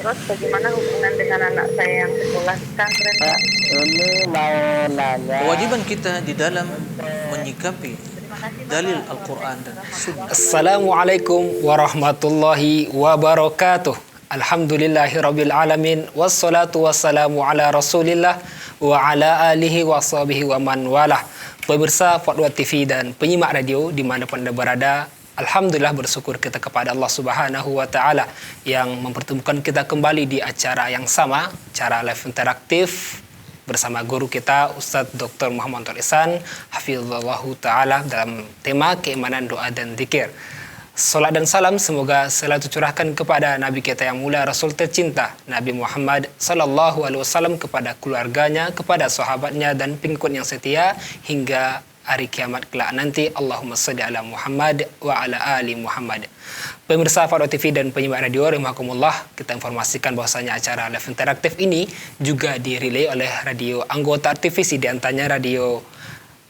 Terus bagaimana hubungan dengan anak saya yang sekolah di pesantren? Ini mau nanya. Kewajiban kita di dalam menyikapi dalil Al-Quran dan Sunnah. Assalamualaikum warahmatullahi wabarakatuh. Alhamdulillahirabbil alamin wassalatu wassalamu ala Rasulillah wa ala alihi wa sahbihi wa man walah. Pemirsa Fatwa TV dan penyimak radio dimanapun Anda berada, alhamdulillah bersyukur kita kepada Allah Subhanahu wa taala yang mempertemukan kita kembali di acara yang sama, acara live interaktif bersama guru kita Ustadz Dr. Muhammad Nur Ihsan hafizallahu taala dalam tema keimanan, doa dan zikir. Salat dan salam semoga selalu tercurahkan kepada Nabi kita yang mulia, Rasul tercinta Nabi Muhammad sallallahu alaihi wasallam, kepada keluarganya, kepada sahabatnya dan pengikut yang setia hingga hari kiamat kelak nanti. Allahumma shalli ala Muhammad wa ala ali Muhammad. Pemirsa Fatwa TV dan penyimak radio rahimakumullah, kita informasikan bahwasanya acara live interaktif ini juga dirilai oleh radio anggota televisi, di antaranya radio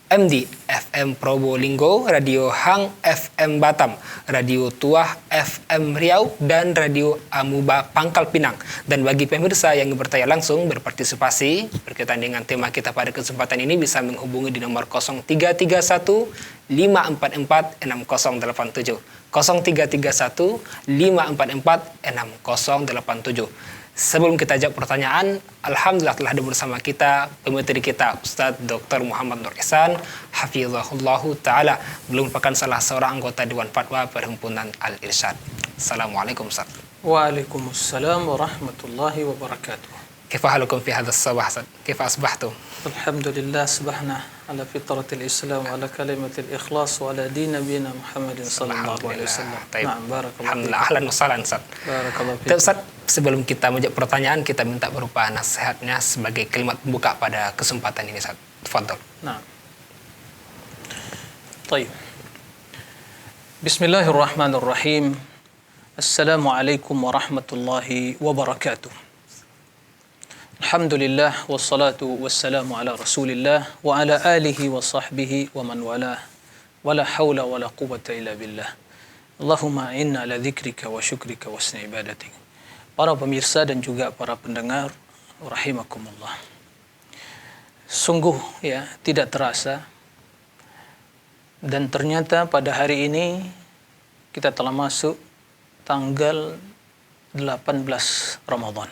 MD FM Probolinggo, Radio Hang FM Batam, Radio Tuah FM Riau, dan Radio Amuba Pangkal Pinang. Dan bagi pemirsa yang bertanya langsung, berpartisipasi berkaitan dengan tema kita pada kesempatan ini, bisa menghubungi di nomor 0331 544 6087. 0331 544 6087. Sebelum kita jawab pertanyaan, alhamdulillah telah ada bersama kita pemateri kita Ustadz Dr. Muhammad Nur Ihsan hafizahullahu taala, belum merupakan salah seorang anggota Dewan Fatwa Perhimpunan Al-Irsyad. Assalamualaikum Ustaz. Waalaikumsalam warahmatullahi wabarakatuh. Kaifa halukum fi hadzal sabah Ustaz? Kaifa asbahtum? Alhamdulillah, subhana ala fitratil Islam wa ala kalimatil ikhlas wa ala din nabiyina Muhammadin sallallahu alaihi wasallam. Na'am, barakallahu. Alhamdulillah, ahlan wa sahlan Ustaz. Barakallahu fiik. Ustaz, sebelum kita menjawab pertanyaan, kita minta berupa nasihatnya sebagai kalimat pembuka pada kesempatan ini Ustaz. Tafadhol. Nah. Baik. Bismillahirrahmanirrahim. Assalamualaikum warahmatullahi wabarakatuh. Alhamdulillah wassalatu wassalamu ala Rasulillah wa ala alihi wa sahbihi wa man walah. Wala haula wala quwwata illa billah. Allahumma inna ala dzikrika wa syukrika wa husni ibadatik. Para pemirsa dan juga para pendengar rahimakumullah. Sungguh ya, tidak terasa dan ternyata pada hari ini kita telah masuk tanggal 18 Ramadan.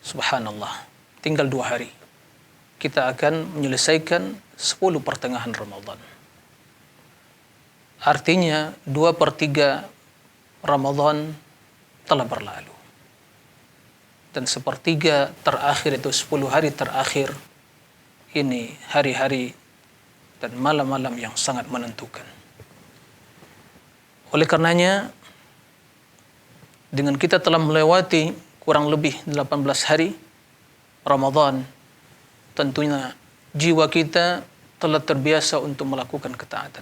Subhanallah, tinggal 2 hari kita akan menyelesaikan 10 pertengahan Ramadan. Artinya 2/3 Ramadan telah berlalu. Dan 1/3 terakhir itu 10 hari terakhir ini hari-hari dan malam-malam yang sangat menentukan. Oleh karenanya, dengan kita telah melewati kurang lebih 18 hari Ramadan, tentunya jiwa kita telah terbiasa untuk melakukan ketaatan.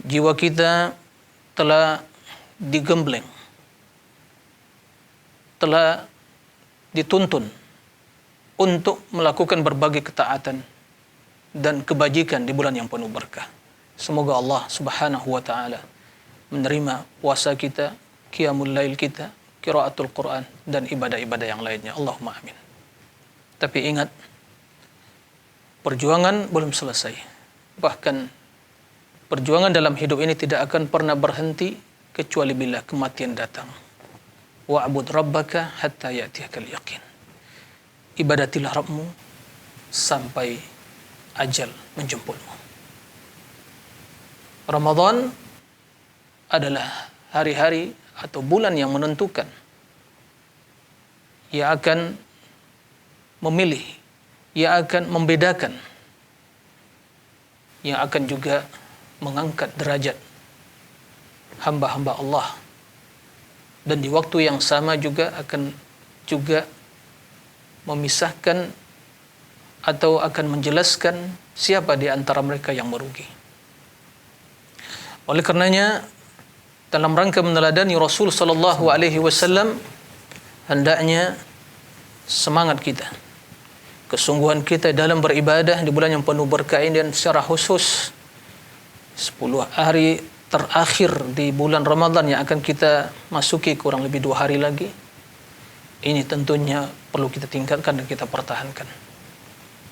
Jiwa kita telah digembleng, telah dituntun untuk melakukan berbagai ketaatan dan kebajikan di bulan yang penuh berkah. Semoga Allah Subhanahu wa taala menerima puasa kita, qiyamul lail kita, qiraatul Quran dan ibadah-ibadah yang lainnya. Allahumma amin. Tapi ingat, perjuangan belum selesai. Bahkan perjuangan dalam hidup ini tidak akan pernah berhenti kecuali bila kematian datang. Wa'bud rabbaka hatta ya'tiyakal yaqin. Ibadatilah Rabbmu sampai ajal menjemputmu. Ramadan adalah hari-hari atau bulan yang menentukan. Ia akan memilih, ia akan membedakan, ia akan juga mengangkat derajat hamba-hamba Allah. Dan di waktu yang sama juga akan juga memisahkan atau akan menjelaskan siapa di antara mereka yang merugi. Oleh karenanya, dalam rangka meneladani Rasul sallallahu alaihi wasallam, hendaknya semangat kita, kesungguhan kita dalam beribadah di bulan yang penuh berkah ini, dan secara khusus 10 hari terakhir di bulan Ramadan yang akan kita masuki kurang lebih 2 hari lagi, ini tentunya perlu kita tingkatkan dan kita pertahankan.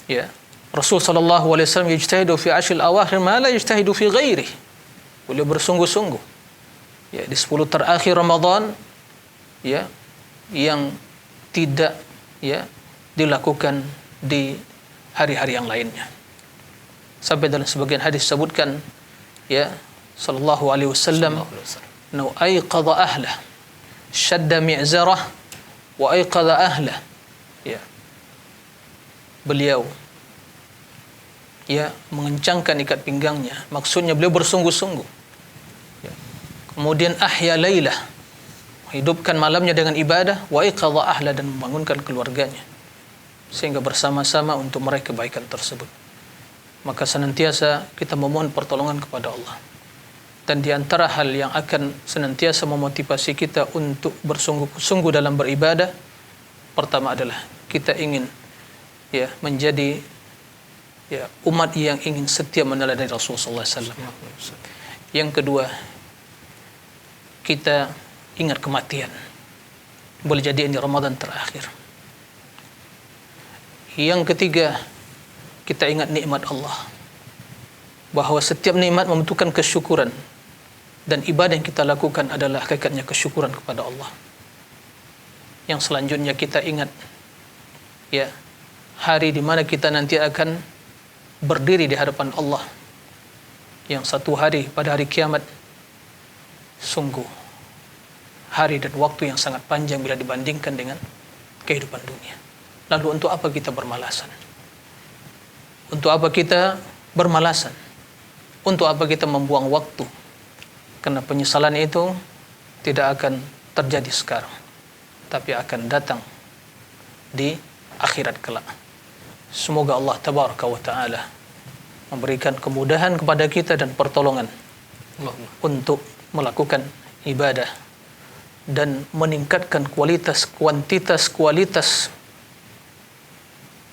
Ya, Rasul sallallahu alaihi wasallam yajtahidu fi ashril awakhir ma la yajtahidu fi ghairi. Beliau bersungguh-sungguh ya di 10 terakhir Ramadan ya yang tidak ya dilakukan di hari-hari yang lainnya. Sampai dalam sebagian hadis disebutkan ya sallallahu alaihi wasallam nau aiqadha ahla shadda mi'zarah wa aiqadha ahla. Ya, beliau ya mengencangkan ikat pinggangnya, maksudnya beliau bersungguh-sungguh ya. Kemudian ahya lailah, hidupkan malamnya dengan ibadah, wa aiqadha ahla, dan membangunkan keluarganya sehingga bersama-sama untuk meraih kebaikan tersebut. Maka senantiasa kita memohon pertolongan kepada Allah. Dan di antara hal yang akan senantiasa memotivasi kita untuk bersungguh-sungguh dalam beribadah, pertama adalah kita ingin ya menjadi ya umat yang ingin setia meneladani Rasulullah SAW. Yang kedua, kita ingat kematian. Boleh jadi ini Ramadan terakhir. Yang ketiga, kita ingat nikmat Allah, bahwa setiap nikmat membutuhkan kesyukuran, dan ibadah yang kita lakukan adalah hakikatnya kesyukuran kepada Allah. Yang selanjutnya kita ingat ya hari di mana kita nanti akan berdiri di hadapan Allah, yang satu hari pada hari kiamat sungguh hari dan waktu yang sangat panjang bila dibandingkan dengan kehidupan dunia. Lalu untuk apa kita bermalasan? Untuk apa kita bermalasan? Untuk apa kita membuang waktu? Karena penyesalan itu tidak akan terjadi sekarang, tapi akan datang di akhirat kelak. Semoga Allah tabaraka wa ta'ala memberikan kemudahan kepada kita dan pertolongan untuk melakukan ibadah dan meningkatkan kualitas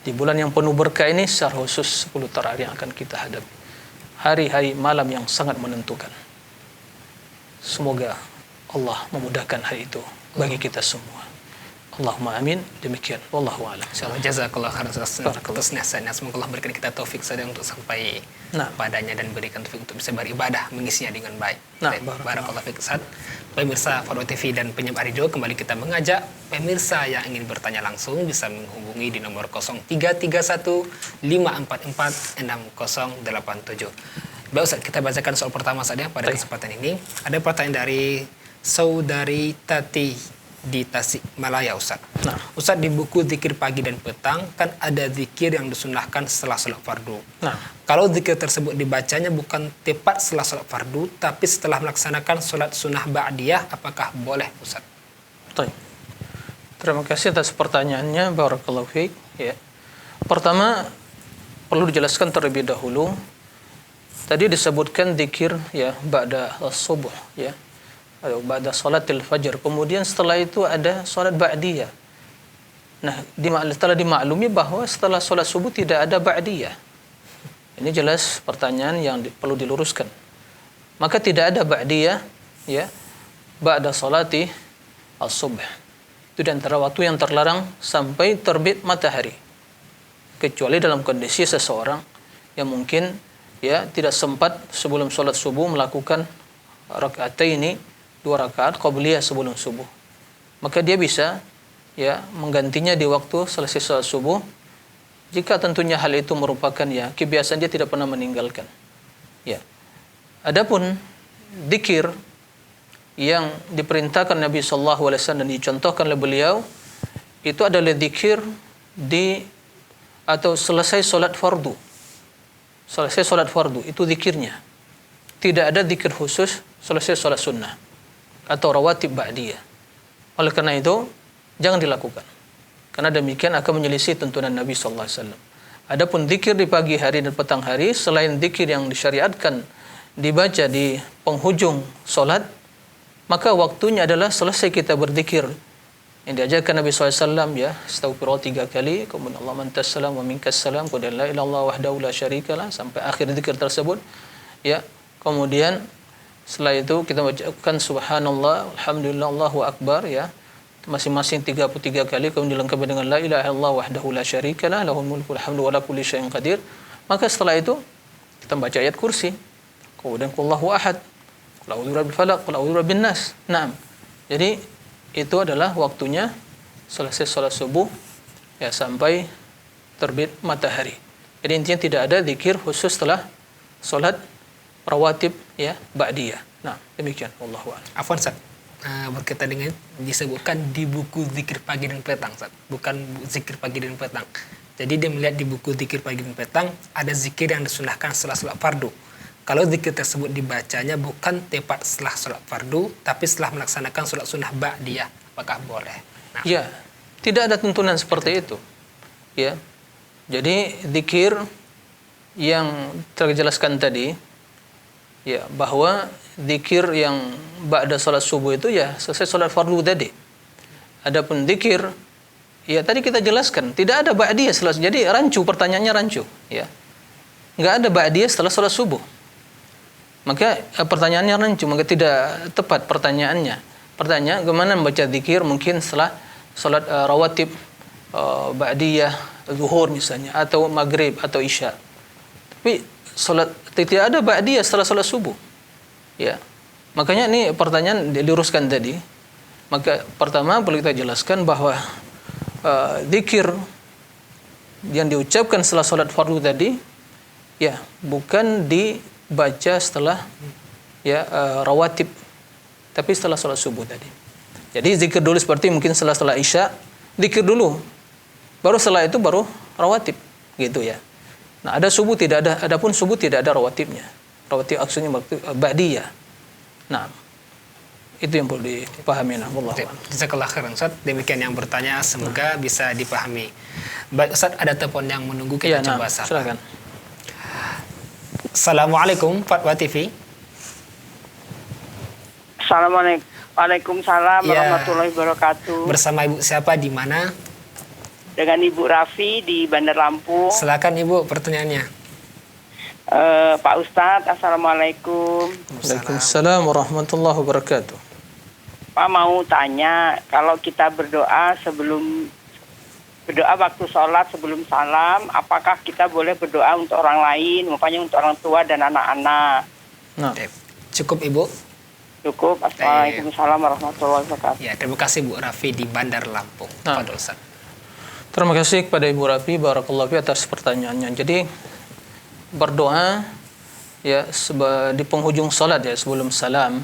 di bulan yang penuh berkah ini, secara khusus 10 terakhir yang akan kita hadapi. Hari-hari malam yang sangat menentukan. Semoga Allah memudahkan hari itu bagi kita semua. Allahumma amin. Demikian. Wallahu a'lam. Jazakallah khairan atas nasihatnya. Semoga Allah berikan kita taufik saja untuk sampai padanya dan berikan taufik untuk bisa beribadah, mengisinya dengan baik. Barakallahu fiik. Pemirsa Fadwa TV dan penyiar radio, kembali kita mengajak pemirsa yang ingin bertanya langsung bisa menghubungi di nomor 0331 544 6087. Baik Ustaz, kita bacakan soal pertama saja pada kesempatan ini. Ada pertanyaan dari Saudari Tati di Tasikmalaya, Ustaz. Ustaz, di buku zikir pagi dan petang kan ada zikir yang disunahkan setelah sholat fardu. Kalau zikir tersebut dibacanya bukan tepat setelah sholat fardu, tapi setelah melaksanakan sholat sunnah ba'diyah, apakah boleh, Ustaz? Terima kasih atas pertanyaannya. Barakallahu fiik. Ya. Pertama, perlu dijelaskan terlebih dahulu. Tadi disebutkan zikir ya ba'da subuh ya, atau ba'da salatil fajr. Kemudian setelah itu ada salat ba'diyah. Nah, telah dimaklumi bahwa setelah salat subuh tidak ada ba'diyah. Ini jelas pertanyaan yang perlu diluruskan. Maka tidak ada ba'diyah ya ba'da salati as-subh. Itu di antara waktu yang terlarang sampai terbit matahari. Kecuali dalam kondisi seseorang yang mungkin ya tidak sempat sebelum sholat subuh melakukan rakaataini, 2 rakaat qabliyah sebelum subuh, maka dia bisa ya menggantinya di waktu selesai sholat subuh, jika tentunya hal itu merupakan ya kebiasaan dia tidak pernah meninggalkan. Ya, adapun zikir yang diperintahkan Nabi sallallahu alaihi wasallam dan dicontohkan oleh beliau itu adalah zikir atau selesai sholat fardu. Selesai sholat fardu itu zikirnya. Tidak ada zikir khusus selesai sholat sunnah atau rawatib ba'diyah. Oleh karena itu jangan dilakukan, karena demikian akan menyelisih tuntunan Nabi sallallahu alaihi wasallam. Adapun zikir di pagi hari dan petang hari, selain zikir yang disyariatkan dibaca di penghujung sholat, maka waktunya adalah selesai kita berzikir yang diajarkan Nabi SAW ya, astaghfirullah 3 kali, kemudian Allah mantas salam wa minkas salam, kemudian la ilaha illallah wahdahu la syarikalah, sampai akhir zikir tersebut ya. Kemudian Setelah itu kita bacakan subhanallah, alhamdulillah, Allahu akbar ya. Masing-masing 33 kali, kemudian dilengkapi dengan la ilaha illallah wahdahu la syarikalah lahul mulku wal hamdu wa la kulli syai'in qadir. Maka setelah itu kita baca ayat kursi. Kemudian qul huwallahu ahad, qul a'udzu birabbil falaq, qul a'udzu birabbin nas. Naam. Jadi itu adalah waktunya selesai salat subuh ya sampai terbit matahari. Jadi intinya tidak ada zikir khusus setelah salat rawatib ya ba'diyah. Nah, demikian wallahu a'lam. Afwan Ustaz. Berkaitan dengan disebutkan di buku zikir pagi dan petang, Ustaz. Bukan zikir pagi dan petang. Jadi dia melihat di buku zikir pagi dan petang ada zikir yang disunahkan setelah sholat fardu. Kalau zikir tersebut dibacanya bukan tepat setelah sholat fardu, tapi setelah melaksanakan sholat sunnah ba'diyah, apakah boleh? Nah. Ya, tidak ada tuntunan seperti itu. Ya. Jadi zikir yang terjelaskan tadi ya bahwa zikir yang ba'da salat subuh itu ya selesai salat fardu tadi. Adapun zikir ya tadi kita jelaskan tidak ada ba'diyah setelah, jadi rancu, pertanyaannya rancu ya. Enggak ada ba'diyah setelah salat subuh. Maka pertanyaannya rancu, maka tidak tepat pertanyaannya. Pertanyaan bagaimana membaca zikir mungkin setelah salat rawatib ba'diyah zuhur misalnya atau maghrib atau isya. Tapi salat tidak ada ba'diyah setelah salat subuh. Ya. Makanya ini pertanyaan diluruskan tadi. Maka pertama perlu kita jelaskan bahwa zikir yang diucapkan setelah salat fardu tadi ya bukan dibaca setelah ya rawatib, tapi setelah salat subuh tadi. Jadi zikir dulu seperti mungkin setelah isya, zikir dulu. Baru setelah itu baru rawatib gitu ya. Nah, ada subuh tidak ada, adapun subuh tidak ada rawatibnya. Rawatib maksudnya ba'diyah. Nah, itu yang perlu dipahami. Nah, wallahu a'lam. Jazakallah khairan Ustaz. Demikian yang bertanya, semoga bisa dipahami. Baik Ustaz, ada telepon yang menunggu, kita coba sapa. Silakan. Assalamualaikum Fatwa TV. Assalamualaikum. Waalaikumsalam Ya. warahmatullahi wabarakatuh. Bersama Ibu siapa, di mana? Dengan Ibu Rafi di Bandar Lampung. Silakan Ibu pertanyaannya. Pak Ustadz, Assalamualaikum. Waalaikumsalam warahmatullahi wabarakatuh. Pak mau tanya, kalau kita berdoa waktu sholat sebelum salam, apakah kita boleh berdoa untuk orang lain, makanya untuk orang tua dan anak-anak? Nah, Cukup Ibu. Cukup. Assalamualaikum warahmatullahi wabarakatuh. Ya, terima kasih Bu Rafi di Bandar Lampung. Nah. Fadhol Ustaz. terima kasih kepada Ibu Rafi barakallahu fi atas pertanyaannya. Jadi berdoa ya di penghujung salat ya sebelum salam,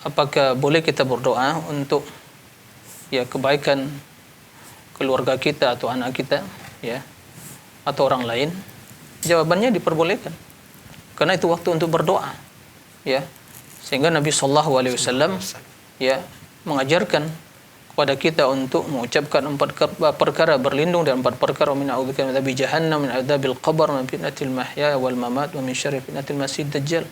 apakah boleh kita berdoa untuk ya kebaikan keluarga kita atau anak kita ya atau orang lain? Jawabannya diperbolehkan. Karena itu waktu untuk berdoa. Ya. Sehingga Nabi sallallahu alaihi wasallam ya mengajarkan kepada kita untuk mengucapkan 4 perkara berlindung dan 4 perkara, min a'udzubika min adzabi jahannam, min adzabil qabr, min fitnatil mahya wal mamat, wa min syarri fitnatil masiihid dajjal.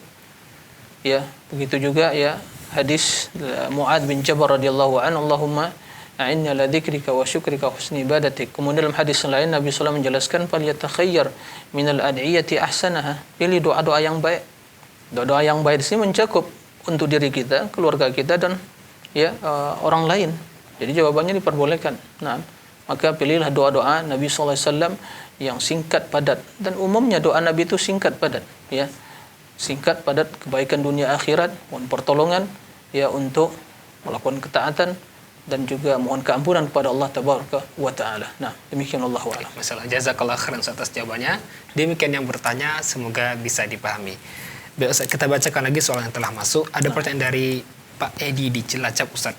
Ya, begitu juga ya hadis Mu'adz bin Jabal radhiyallahu anhu, Allahumma a'inni ala dzikrika wa syukrika wa husni ibadatik. Kemudian dalam hadis lain Nabi sallallahu alaihi wasallam menjelaskan fal yatakhayyar minal ad'iyati ahsanaha. Pilih doa-doa yang baik. Doa-doa yang baik di sini mencakup untuk diri kita, keluarga kita dan ya orang lain. Jadi jawabannya diperbolehkan. Nah, maka pilihlah doa-doa Nabi sallallahu alaihi wasallam yang singkat padat, dan umumnya doa Nabi itu singkat padat ya. Singkat padat, kebaikan dunia akhirat, mohon pertolongan ya untuk melakukan ketaatan dan juga mohon keampunan kepada Allah tabaraka wa taala. Nah, demikian Allahu a'lam. Masalah jazakallah khairan atas jawabannya. Demikian yang bertanya, semoga bisa dipahami. Baik Ustaz, kita bacakan lagi soal yang telah masuk. Ada pertanyaan dari Pak Edi di Cilacap Ustaz.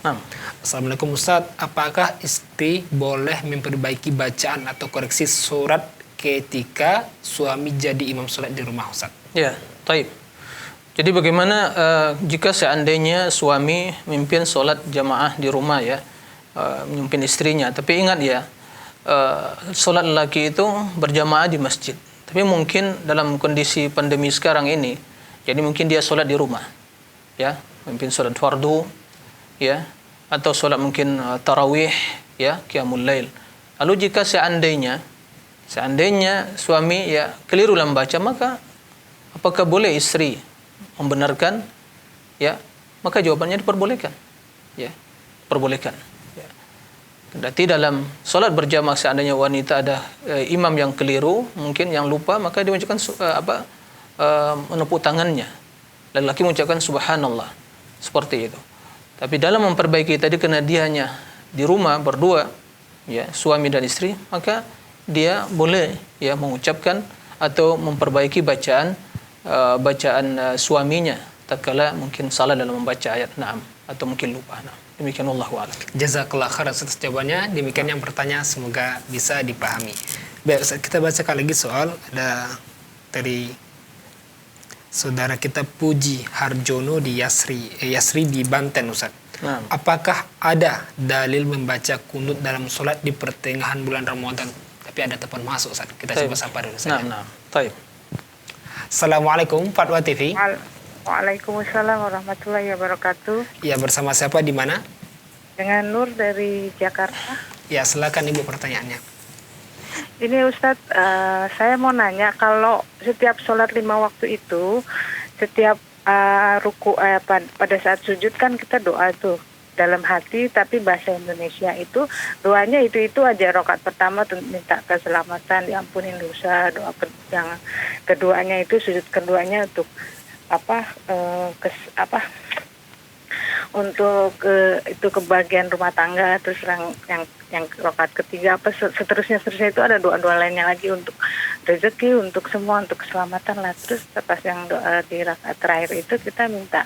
Assalamualaikum Ustaz, apakah istri boleh memperbaiki bacaan atau koreksi surat ketika suami jadi imam sholat di rumah Ustaz? Ya, taib. Jadi bagaimana jika seandainya suami memimpin sholat jamaah di rumah ya, memimpin istrinya, tapi ingat ya, sholat lelaki itu berjamaah di masjid. Tapi mungkin dalam kondisi pandemi sekarang ini, jadi mungkin dia sholat di rumah, ya, memimpin sholat fardu, ya, atau sholat mungkin tarawih, ya, qiyamul lail. Lalu jika seandainya suami ya keliru dalam baca, maka apakah boleh istri membenarkan ya, maka jawabannya diperbolehkan. Ya, perbolehkan. Ya. Berarti dalam solat berjamaah seandainya wanita ada imam yang keliru, mungkin yang lupa, maka dia mengucapkan menepuk tangannya. Laki-laki mengucapkan subhanallah. Seperti itu. Tapi dalam memperbaiki tadi karena dia hanya di rumah berdua, ya, suami dan istri, maka dia boleh ya mengucapkan atau memperbaiki bacaan suaminya tatkala mungkin salah dalam membaca ayat na'am atau mungkin lupa. Nah, demikian wallahu a'lam. Jazakallah khairan atas jawabannya. Demikian yang pertanyaan, semoga bisa dipahami. Baik, Ustaz, kita bacakan lagi soal ada dari saudara kita Puji Harjono di Yasri di Banten, Ustaz. Nah. Apakah ada dalil membaca kunut dalam sholat di pertengahan bulan Ramadan? Tapi ada telepon masuk, Ustaz. Kita coba sapa dulu saja. Nah. Taib. Assalamualaikum Fatwa TV. Waalaikumsalam warahmatullahi wabarakatuh. Ya, bersama siapa di mana? Dengan Nur dari Jakarta. Ya, silakan Ibu pertanyaannya. Ini Ustadz, saya mau nanya, kalau setiap sholat 5 waktu itu, setiap ruku pada saat sujud kan kita doa tuh dalam hati, tapi bahasa Indonesia itu doanya itu aja. Rakaat pertama minta keselamatan, diampunin dosa. Doa yang keduanya itu, sujud keduanya untuk untuk itu kebahagiaan rumah tangga. Terus yang rakaat ketiga seterusnya itu ada doa-doa lainnya lagi untuk rezeki, untuk semua, untuk keselamatan lah. Terus pas yang doa di rakaat terakhir itu kita minta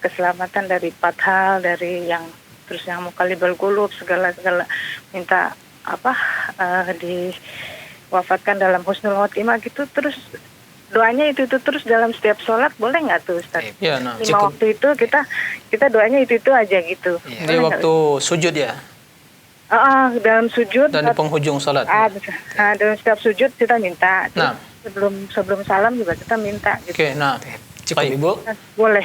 keselamatan dari 4 hal, dari yang terus yang mukalibal qulub, segala minta diwafatkan dalam husnul khotimah gitu. Terus doanya itu terus dalam setiap sholat, boleh nggak tuh Ustaz? Ya, nah, 5 waktu itu kita doanya itu aja gitu. Ya. Di waktu sujud ya? Dalam sujud. Dan di penghujung sholat. Dalam setiap sujud kita minta. Nah. Sebelum salam juga kita minta gitu. Oke, nah. Cukup Ibu? Boleh.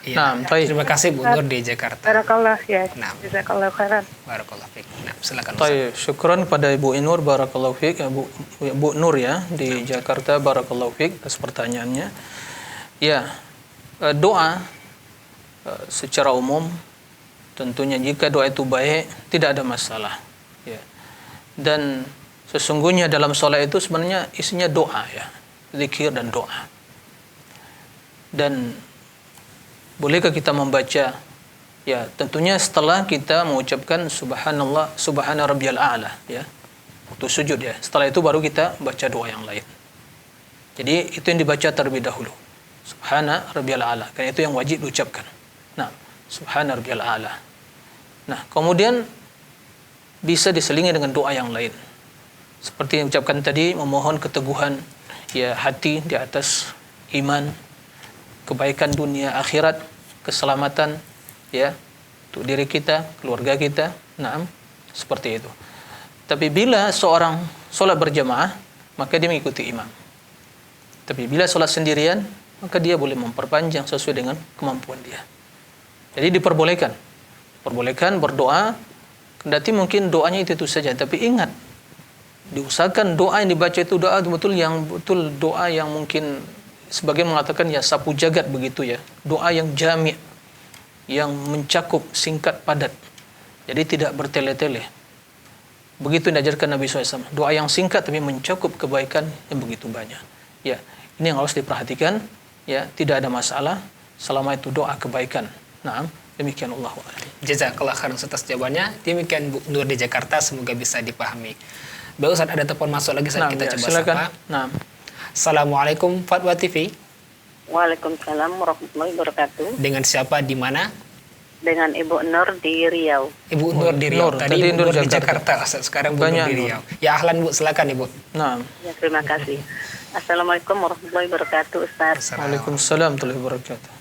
Ya. Nah, terima kasih Bu Nur di Jakarta. Barakallah ya. Nah. Jazakallah khairan. Barakallah fiik. Nah, silakan. Baik, syukran kepada Ibu Nur, barakallahu fiik, Bu Nur ya di Jakarta, barakallahu fiik atas pertanyaannya. Ya, doa secara umum tentunya jika doa itu baik tidak ada masalah. Ya. Dan sesungguhnya dalam sholat itu sebenarnya isinya doa ya, zikir dan doa. Dan bolehkah kita membaca? Ya, tentunya setelah kita mengucapkan subhanallah, subhana rabbiyal a'la ya. Waktu sujud ya. Setelah itu baru kita baca doa yang lain. Jadi itu yang dibaca terlebih dahulu. Subhana rabbiyal a'la. Karena itu yang wajib diucapkan. Nah, subhana rabbiyal a'la. Nah, kemudian bisa diselingi dengan doa yang lain. Seperti yang ucapkan tadi, memohon keteguhan ya hati di atas iman, kebaikan dunia akhirat, keselamatan ya untuk diri kita, keluarga kita. Naam, seperti itu. Tapi bila seorang sholat berjamaah, maka dia mengikuti imam. Tapi bila sholat sendirian, maka dia boleh memperpanjang sesuai dengan kemampuan dia. Jadi diperbolehkan berdoa, kendati mungkin doanya itu saja. Tapi ingat, diusahakan doa yang dibaca itu doa betul doa yang mungkin sebagian mengatakan ya sapu jagat begitu ya. Doa yang jami', yang mencakup, singkat, padat. Jadi tidak bertele-tele. Begitu yang diajarkan Nabi SAW. Doa yang singkat tapi mencakup kebaikan yang begitu banyak. Ya, ini yang harus diperhatikan. Ya, tidak ada masalah selama itu doa kebaikan. Naam, demikian Allah. Jazakallah khairan atas jawabannya. Demikian Bu Nur di Jakarta, semoga bisa dipahami. Baik Ustaz, ada telepon masuk lagi saat kita coba silakan. sapa. Nah. Assalamualaikum Fatwa TV. Waalaikumsalam warahmatullahi wabarakatuh. Dengan siapa di mana? Dengan Ibu Nur di Riau. Ibu Nur di Riau. Tadi Ibu Nur di Jakarta. Sekarang Bu Nur di Riau. Ya ahlan Bu, silakan Ibu. Nah. Ya, terima kasih. Assalamualaikum warahmatullahi wabarakatuh Ustaz. Waalaikumsalam warahmatullahi wabarakatuh.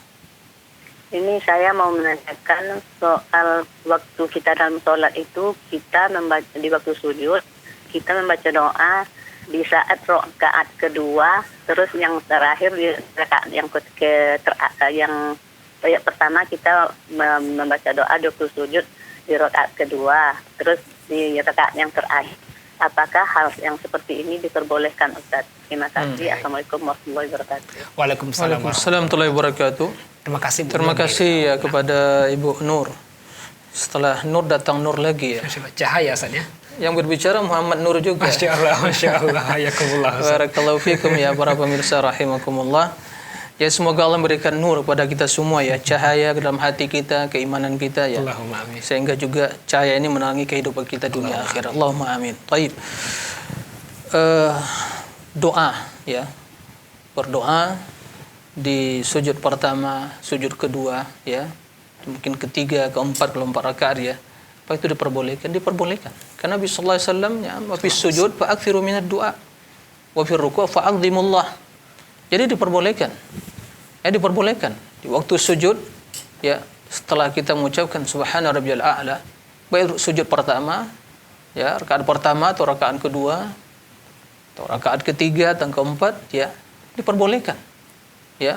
Ini saya mau menanyakan soal waktu kita dalam sholat itu, kita membaca di waktu sujud, kita membaca doa di saat rakaat kedua, terus yang terakhir di rakaat yang pertama kita membaca doa di waktu sujud di rakaat kedua, terus di rakaat yang terakhir. Apakah hal yang seperti ini diperbolehkan Ustaz? Terima kasih. Assalamualaikum warahmatullahi wabarakatuh. Waalaikumsalam warahmatullahi wabarakatuh. Terima kasih Bu. Terima kasih ya kepada Ibu Nur. Setelah Nur datang Nur lagi ya. Cahaya Ustaz ya. Yang berbicara Muhammad Nur juga. Masya Allah, hayakumullah. Barakallahu fikum ya para pemirsa rahimakumullah. Ya semoga Allah memberikan nur kepada kita semua ya, cahaya ke dalam hati kita, keimanan kita ya. Allahumma amin. Sehingga juga cahaya ini menerangi kehidupan kita dunia akhirat. Allahumma amin. Baik. Doa ya. Berdoa di sujud pertama, sujud kedua ya. Mungkin ketiga, keempat, keempat rakaat ya. Apa itu diperbolehkan? Diperbolehkan. Karena Nabi sallallahu alaihi wasallam ya, wa fi sujud fa aktsiru minad du'a. Wa fi ruku' fa 'azzimullah. Jadi diperbolehkan. Diperbolehkan di waktu sujud ya, setelah kita mengucapkan subhana rabbiyal a'la, baik sujud pertama ya, rakaat pertama atau rakaat kedua atau rakaat ketiga atau keempat ya, diperbolehkan. Ya.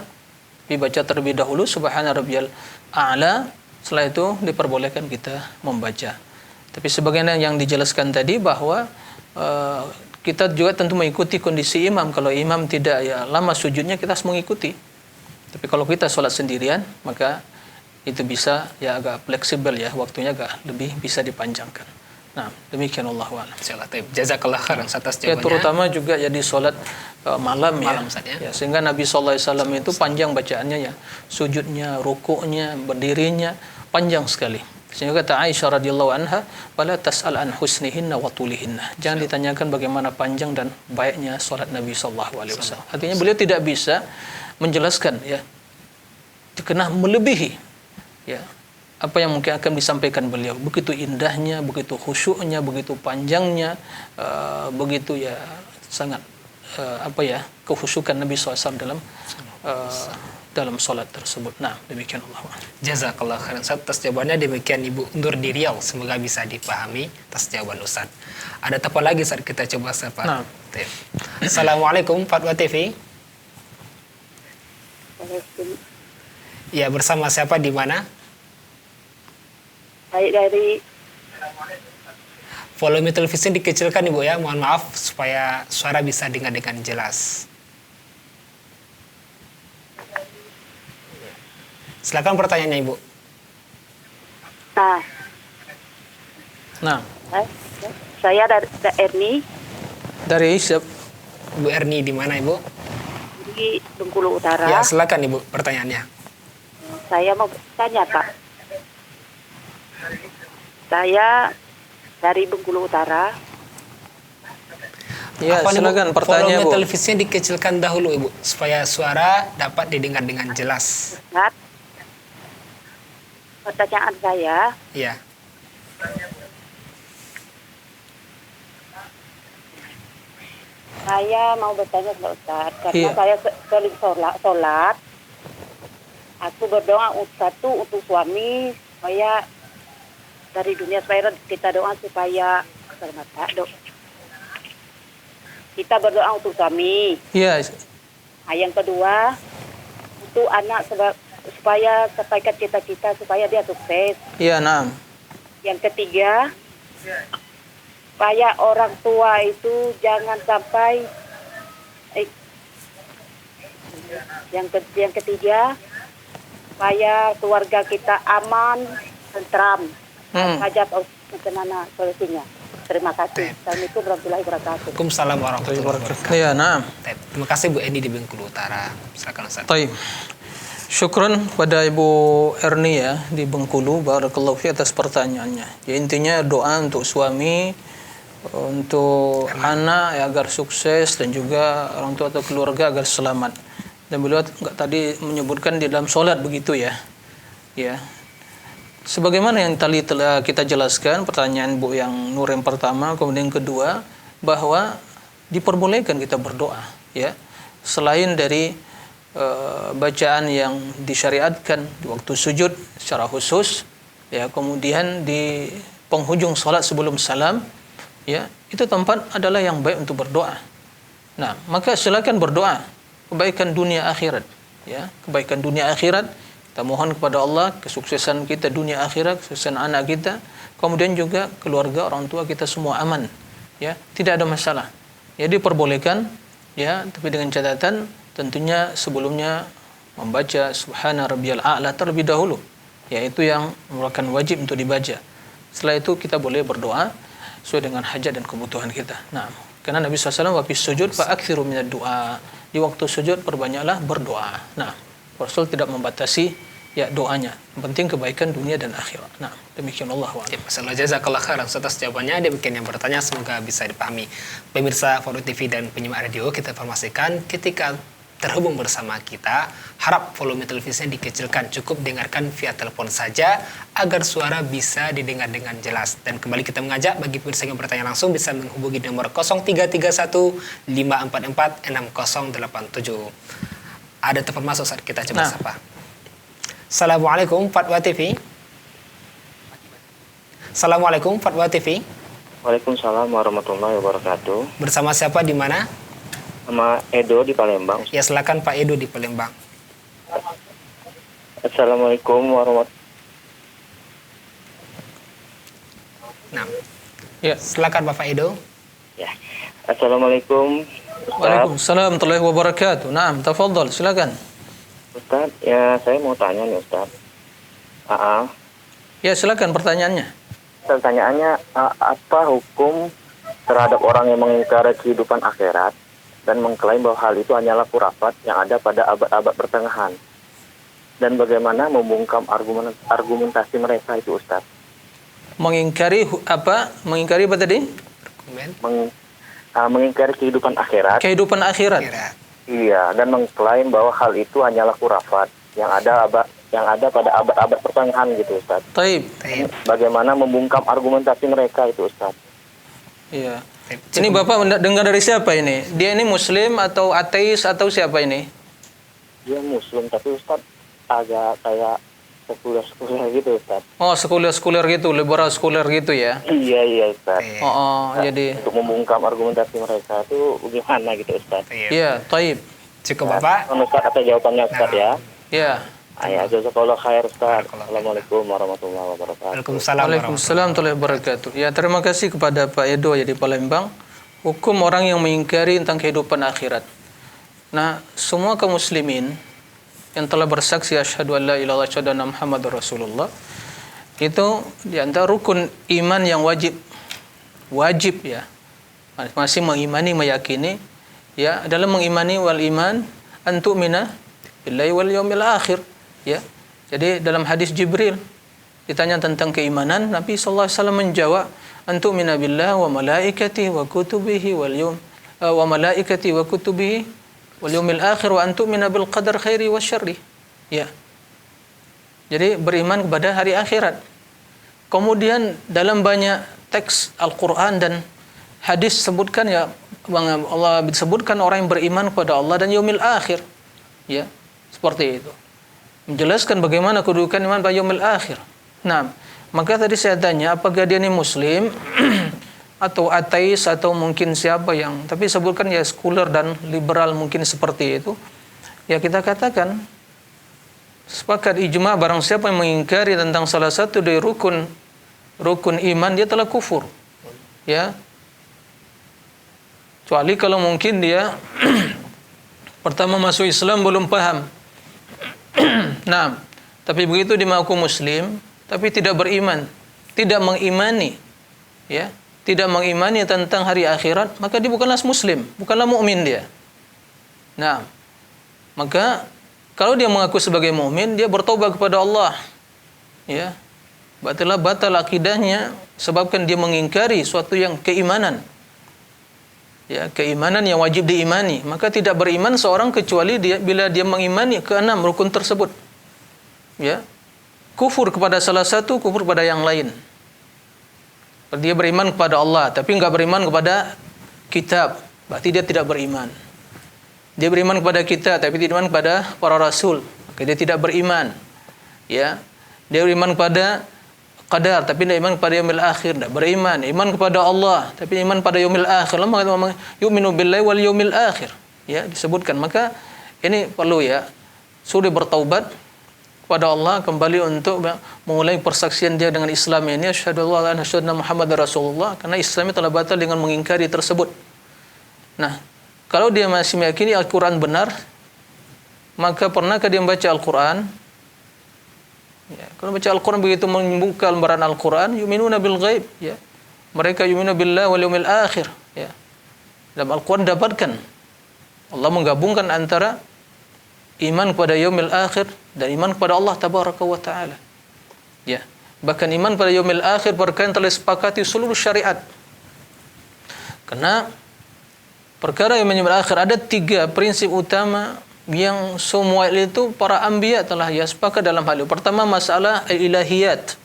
Dibaca terlebih dahulu subhana rabbiyal a'la, setelah itu diperbolehkan kita membaca. Tapi sebagaimana yang dijelaskan tadi bahwa kita juga tentu mengikuti kondisi imam. Kalau imam tidak ya lama sujudnya, kita harus mengikuti. Tapi kalau kita sholat sendirian, maka itu bisa ya agak fleksibel ya, waktunya agak lebih bisa dipanjangkan. Nah, demikian Allahu a'lam. Jazakallah khairan atas jawabannya. Ya, terutama juga ya di sholat malam ya. Ya. Sehingga Nabi sallallahu alaihi wasallam itu panjang bacaannya ya. Sujudnya, rukuknya, berdirinya panjang sekali. Sehingga kata Aisyah radhiyallahu anha, "Wala tas'al an husnihinna wa tulihinna." Jangan ditanyakan bagaimana panjang dan baiknya salat Nabi sallallahu alaihi wasallam. Artinya beliau tidak bisa menjelaskan ya, kena melebihi ya apa yang mungkin akan disampaikan beliau. Begitu indahnya, begitu khusyuknya, begitu panjangnya, begitu ya sangat kehusyukan Nabi SAW dalam solat tersebut. Nah, demikian Allah. Jazakallah khairan atas jawabannya. Demikian Ibu Nur di Riau. Semoga bisa dipahami atas jawaban Ustaz. Ada telepon lagi saat kita coba sapa. Nah. Assalamualaikum Fatwa TV. Ya, bersama siapa di mana? Baik dari Volume televisi dikecilkan Ibu ya. Mohon maaf supaya suara bisa dengar dengan jelas. Silakan pertanyaannya Ibu. Nah, saya dari Erni. dari Bu Erni di mana Ibu? Di Bengkulu Utara. Ya, silakan Ibu pertanyaannya. Saya mau tanya Pak. Saya dari Bengkulu Utara. ya Apa nih, Bu? silakan pertanyaan Volume Bu. televisinya dikecilkan dahulu Ibu supaya suara dapat didengar dengan jelas. Ustaz, pertanyaan saya, Iya. saya mau bertanya kepada Ustaz, karena Iya. saya sering sholat, aku berdoa satu untuk suami, supaya dari dunia, supaya kita doa supaya kita berdoa untuk suami. Iya, Yang kedua, untuk anak supaya sampaikan cita-cita supaya dia sukses. iya, nah. Yang ketiga, supaya orang tua itu jangan sampai yang ketiga, supaya keluarga kita aman, tentram. Saja bagaimana solusinya. Terima kasih. Assalamualaikum warahmatullahi wabarakatuh. Waalaikumsalam warahmatullahi wabarakatuh. Iya, nah. Terima kasih Bu Eni di Bengkulu Utara. Silakan Ustaz. Baik. Syukran pada Ibu Erni ya di Bengkulu, barakallahu fi atas pertanyaannya. Ya, intinya doa untuk suami, untuk anak ya, agar sukses, dan juga orang tua atau keluarga agar selamat. Dan beliau tadi menyebutkan di dalam sholat begitu ya. Ya. Sebagaimana yang tadi telah kita jelaskan, pertanyaan Bu yang Nur yang pertama, kemudian yang kedua, bahwa diperbolehkan kita berdoa ya. Selain dari bacaan yang disyariatkan di waktu sujud secara khusus ya, kemudian di penghujung salat sebelum salam ya, itu tempat adalah yang baik untuk berdoa. Nah, maka silakan berdoa kebaikan dunia akhirat ya, kebaikan dunia akhirat. Kita mohon kepada Allah kesuksesan kita dunia akhirat, kesuksesan anak kita, kemudian juga keluarga orang tua kita semua aman ya, tidak ada masalah ya, diperbolehkan ya, tapi dengan catatan tentunya sebelumnya membaca subhana rabbiyal a'la terlebih dahulu, yaitu yang merupakan wajib untuk dibaca. Setelah itu kita boleh berdoa sesuai dengan hajat dan kebutuhan kita. Nah, karena Nabi SAW wa fi sujud fa aktsiru minad du'a. Di waktu sujud perbanyaklah berdoa. Nah, Rasul tidak membatasi ya doanya. Yang penting kebaikan dunia dan akhirat. Nah, demikian Allah wa Ya, masalah jazakallah khairan atas jawabannya. Demikian yang bertanya, semoga bisa dipahami. Pemirsa Faro TV dan penyimak radio, kita informasikan ketika terhubung bersama kita, harap volume televisinya dikecilkan, cukup dengarkan via telepon saja agar suara bisa didengar dengan jelas. Dan kembali kita mengajak bagi pemirsa yang bertanya langsung bisa menghubungi nomor 0331 544 6087. Ada telepon masuk saat kita coba sapa. Assalamualaikum Fatwa TV. Assalamualaikum Fatwa TV. Waalaikumsalam warahmatullahi wabarakatuh. Bersama siapa di mana? Sama Edo di Palembang. Ya, silakan Pak Edo di Palembang. Assalamualaikum warahmatullahi Nah, Ya. silakan Bapak Edo. Ya. Assalamualaikum Ustaz. Waalaikumsalam warahmatullahi wabarakatuh. Naam, tafadhal, silakan. Ustaz, ya saya mau tanya nih Ustaz. Ya, silakan pertanyaannya. Pertanyaannya, apa hukum terhadap orang yang mengingkari kehidupan akhirat dan mengklaim bahwa hal itu hanyalah khurafat yang ada pada abad-abad pertengahan? Dan bagaimana membungkam argumentasi mereka itu Ustaz? Mengingkari apa? Mengingkari apa tadi? Mengingkari kehidupan akhirat. Kehidupan akhirat. Iya, dan mengklaim bahwa hal itu hanyalah khurafat yang ada pada abad-abad pertengahan gitu Ustaz. Taib. Bagaimana membungkam argumentasi mereka itu Ustaz? Iya. Ini Bapak dengar dari siapa ini? Dia ini Muslim atau ateis atau siapa ini? Dia Muslim tapi Ustaz agak kayak sekuler gitu Ustaz. Oh, sekuler gitu, liberal sekuler gitu ya? Iya Ustaz. Jadi untuk membungkam argumentasi mereka itu gimana gitu Ustaz? iya, taib. Cukup Bapak. Ustaz atau jawabannya Ustaz ya? Iya. Ayah, jazakallah khair Ustaz. Assalamualaikum warahmatullahi wabarakatuh. Waalaikumsalam warahmatullahi wabarakatuh. Ya, terima kasih kepada Pak Edo ya di Palembang. Hukum orang yang mengingkari tentang kehidupan akhirat. Nah, semua kaum muslimin yang telah bersaksi asyhadu an la ilaha illallah wa asyhadu anna Muhammadar Rasulullah itu di antara rukun iman yang wajib ya. Masih mengimani, meyakini ya, adalah mengimani wal iman an tu'mina billahi wal yaumil akhir. Ya, jadi dalam hadis Jibril ditanya tentang keimanan, Nabi sallallahu alaihi wasallam menjawab, "Antu'mina billahi wa malaikatihi wa kutubihi wal yaum wa malaikatihi wa kutubihi wal yaumil akhir wa antu'mina bil qadar khairi wa syarri." Ya. Jadi beriman kepada hari akhirat. Kemudian dalam banyak teks Al-Qur'an dan hadis sebutkan ya, Allah disebutkan orang yang beriman kepada Allah dan yaumil akhir. Ya, seperti itu. Menjelaskan bagaimana kedudukan iman pada yaumil akhir. Nah, maka tadi saya tanya apakah dia ini Muslim atau ateis atau mungkin siapa yang, tapi sebutkan ya sekuler dan liberal mungkin seperti itu. Ya kita katakan sepakat ijma barang siapa yang mengingkari tentang salah satu dari rukun iman dia telah kufur. Ya. Kecuali kalau mungkin dia pertama masuk Islam belum paham. Nah, tapi begitu dia mengaku Muslim, tapi tidak beriman, tidak mengimani, ya, tidak mengimani tentang hari akhirat, maka dia bukanlah Muslim, bukanlah mukmin dia. Nah, maka kalau dia mengaku sebagai mukmin, dia bertobat kepada Allah, ya, batal akidahnya, sebabkan dia mengingkari suatu yang keimanan. Ya, keimanan yang wajib diimani, maka tidak beriman seorang kecuali bila dia mengimani keenam rukun tersebut. Ya. Kufur kepada salah satu, kufur pada yang lain. Dia beriman kepada Allah tapi enggak beriman kepada kitab, berarti dia tidak beriman. Dia beriman kepada kitab tapi tidak beriman kepada para rasul, maka dia tidak beriman. Ya. Dia beriman kepada qadar tapi tidak iman kepada yaumil akhir, tidak beriman. Iman kepada Allah tapi iman pada yaumil akhir. Allah mengatakan yu'minu billahi wal yaumil akhir. Ya, disebutkan. Maka ini perlu ya, sudah bertaubat kepada Allah kembali untuk mengulangi persaksian dia dengan Islam ini, asyhadu an la ilaha illallah Muhammadar Rasulullah, karena Islamnya telah batal dengan mengingkari tersebut. Nah, kalau dia masih meyakini Al-Qur'an benar, maka pernahkah dia membaca Al-Quran? Ya, kalau baca Al-Quran begitu membuka lembaran Al-Quran, yu'minuna bil ghaib, ya. Mereka yu'minuna billah wal yawmil akhir, ya. Dalam Al-Quran dapatkan Allah menggabungkan antara iman kepada yaumil akhir dan iman kepada Allah tabaraka wa taala. Ya. Bahkan iman pada yaumil akhir perkara yang telah disepakati seluruh syariat. Karena perkara yaumil akhir ada 3 prinsip utama yang semua itu para anbiya telah sepakat dalam hal itu. Pertama, masalah ilahiyat.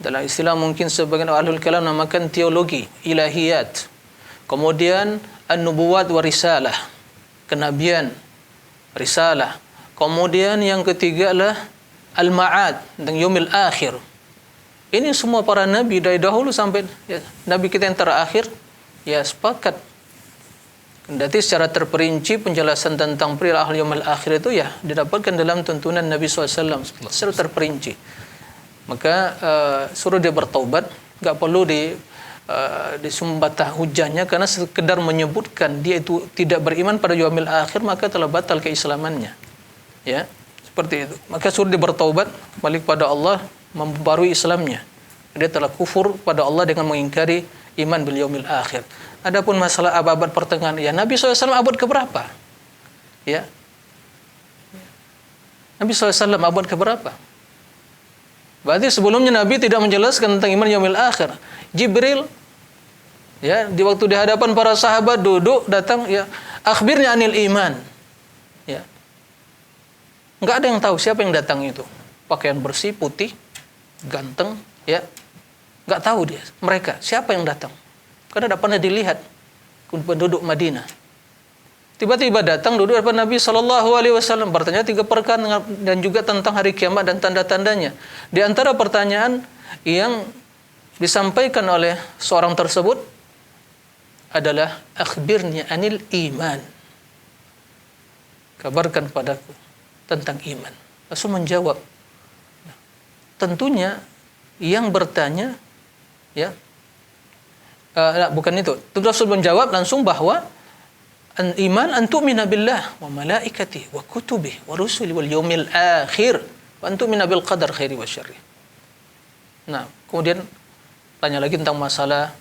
Dalam istilah mungkin sebagian ahlul kalam namakan teologi, ilahiyat. Kemudian an-nubuwat wa risalah, kenabian, risalah. Kemudian yang ketiga adalah al-ma'ad dan yaumil akhir. Ini semua para nabi dari dahulu sampai nabi kita yang terakhir sepakat. Kendati secara terperinci penjelasan tentang perilaku yaumil akhir itu didapatkan dalam tuntunan Nabi SAW secara terperinci. Maka suruh dia bertaubat, enggak perlu disumbatah hujahnya, karena sekedar menyebutkan dia itu tidak beriman pada yaumil akhir maka telah batal keislamannya. Ya, seperti itu. Maka suruh dia bertaubat, kembali kepada Allah, membarui Islamnya. Dia telah kufur pada Allah dengan mengingkari iman bil yaumil akhir. Adapun masalah abad pertengahan, Nabi SAW abad keberapa? Ya, Nabi SAW abad keberapa? Berarti sebelumnya Nabi tidak menjelaskan tentang iman yaumil akhir. Jibril, di waktu di hadapan para sahabat duduk datang, akhbirnya anil iman. Ya, nggak ada yang tahu siapa yang datang itu. Pakaian bersih, putih, ganteng, nggak tahu dia. Mereka siapa yang datang? Karena tidak pernah dilihat penduduk Madinah. Tiba-tiba datang duduk depan Nabi SAW, bertanya 3 perkara dan juga tentang hari kiamat dan tanda-tandanya. Di antara pertanyaan yang disampaikan oleh seorang tersebut adalah akhbirni anil iman. Kabarkan padaku tentang iman. Rasul menjawab. Tentunya yang bertanya bukan itu. Rasul menjawab langsung bahwa iman an tu'mina billah wa malaikati wa kutubi wa rusuli wal yaumil akhir wa an tu'mina bil qadar khairi wa syarri. Nah, kemudian tanya lagi tentang masalah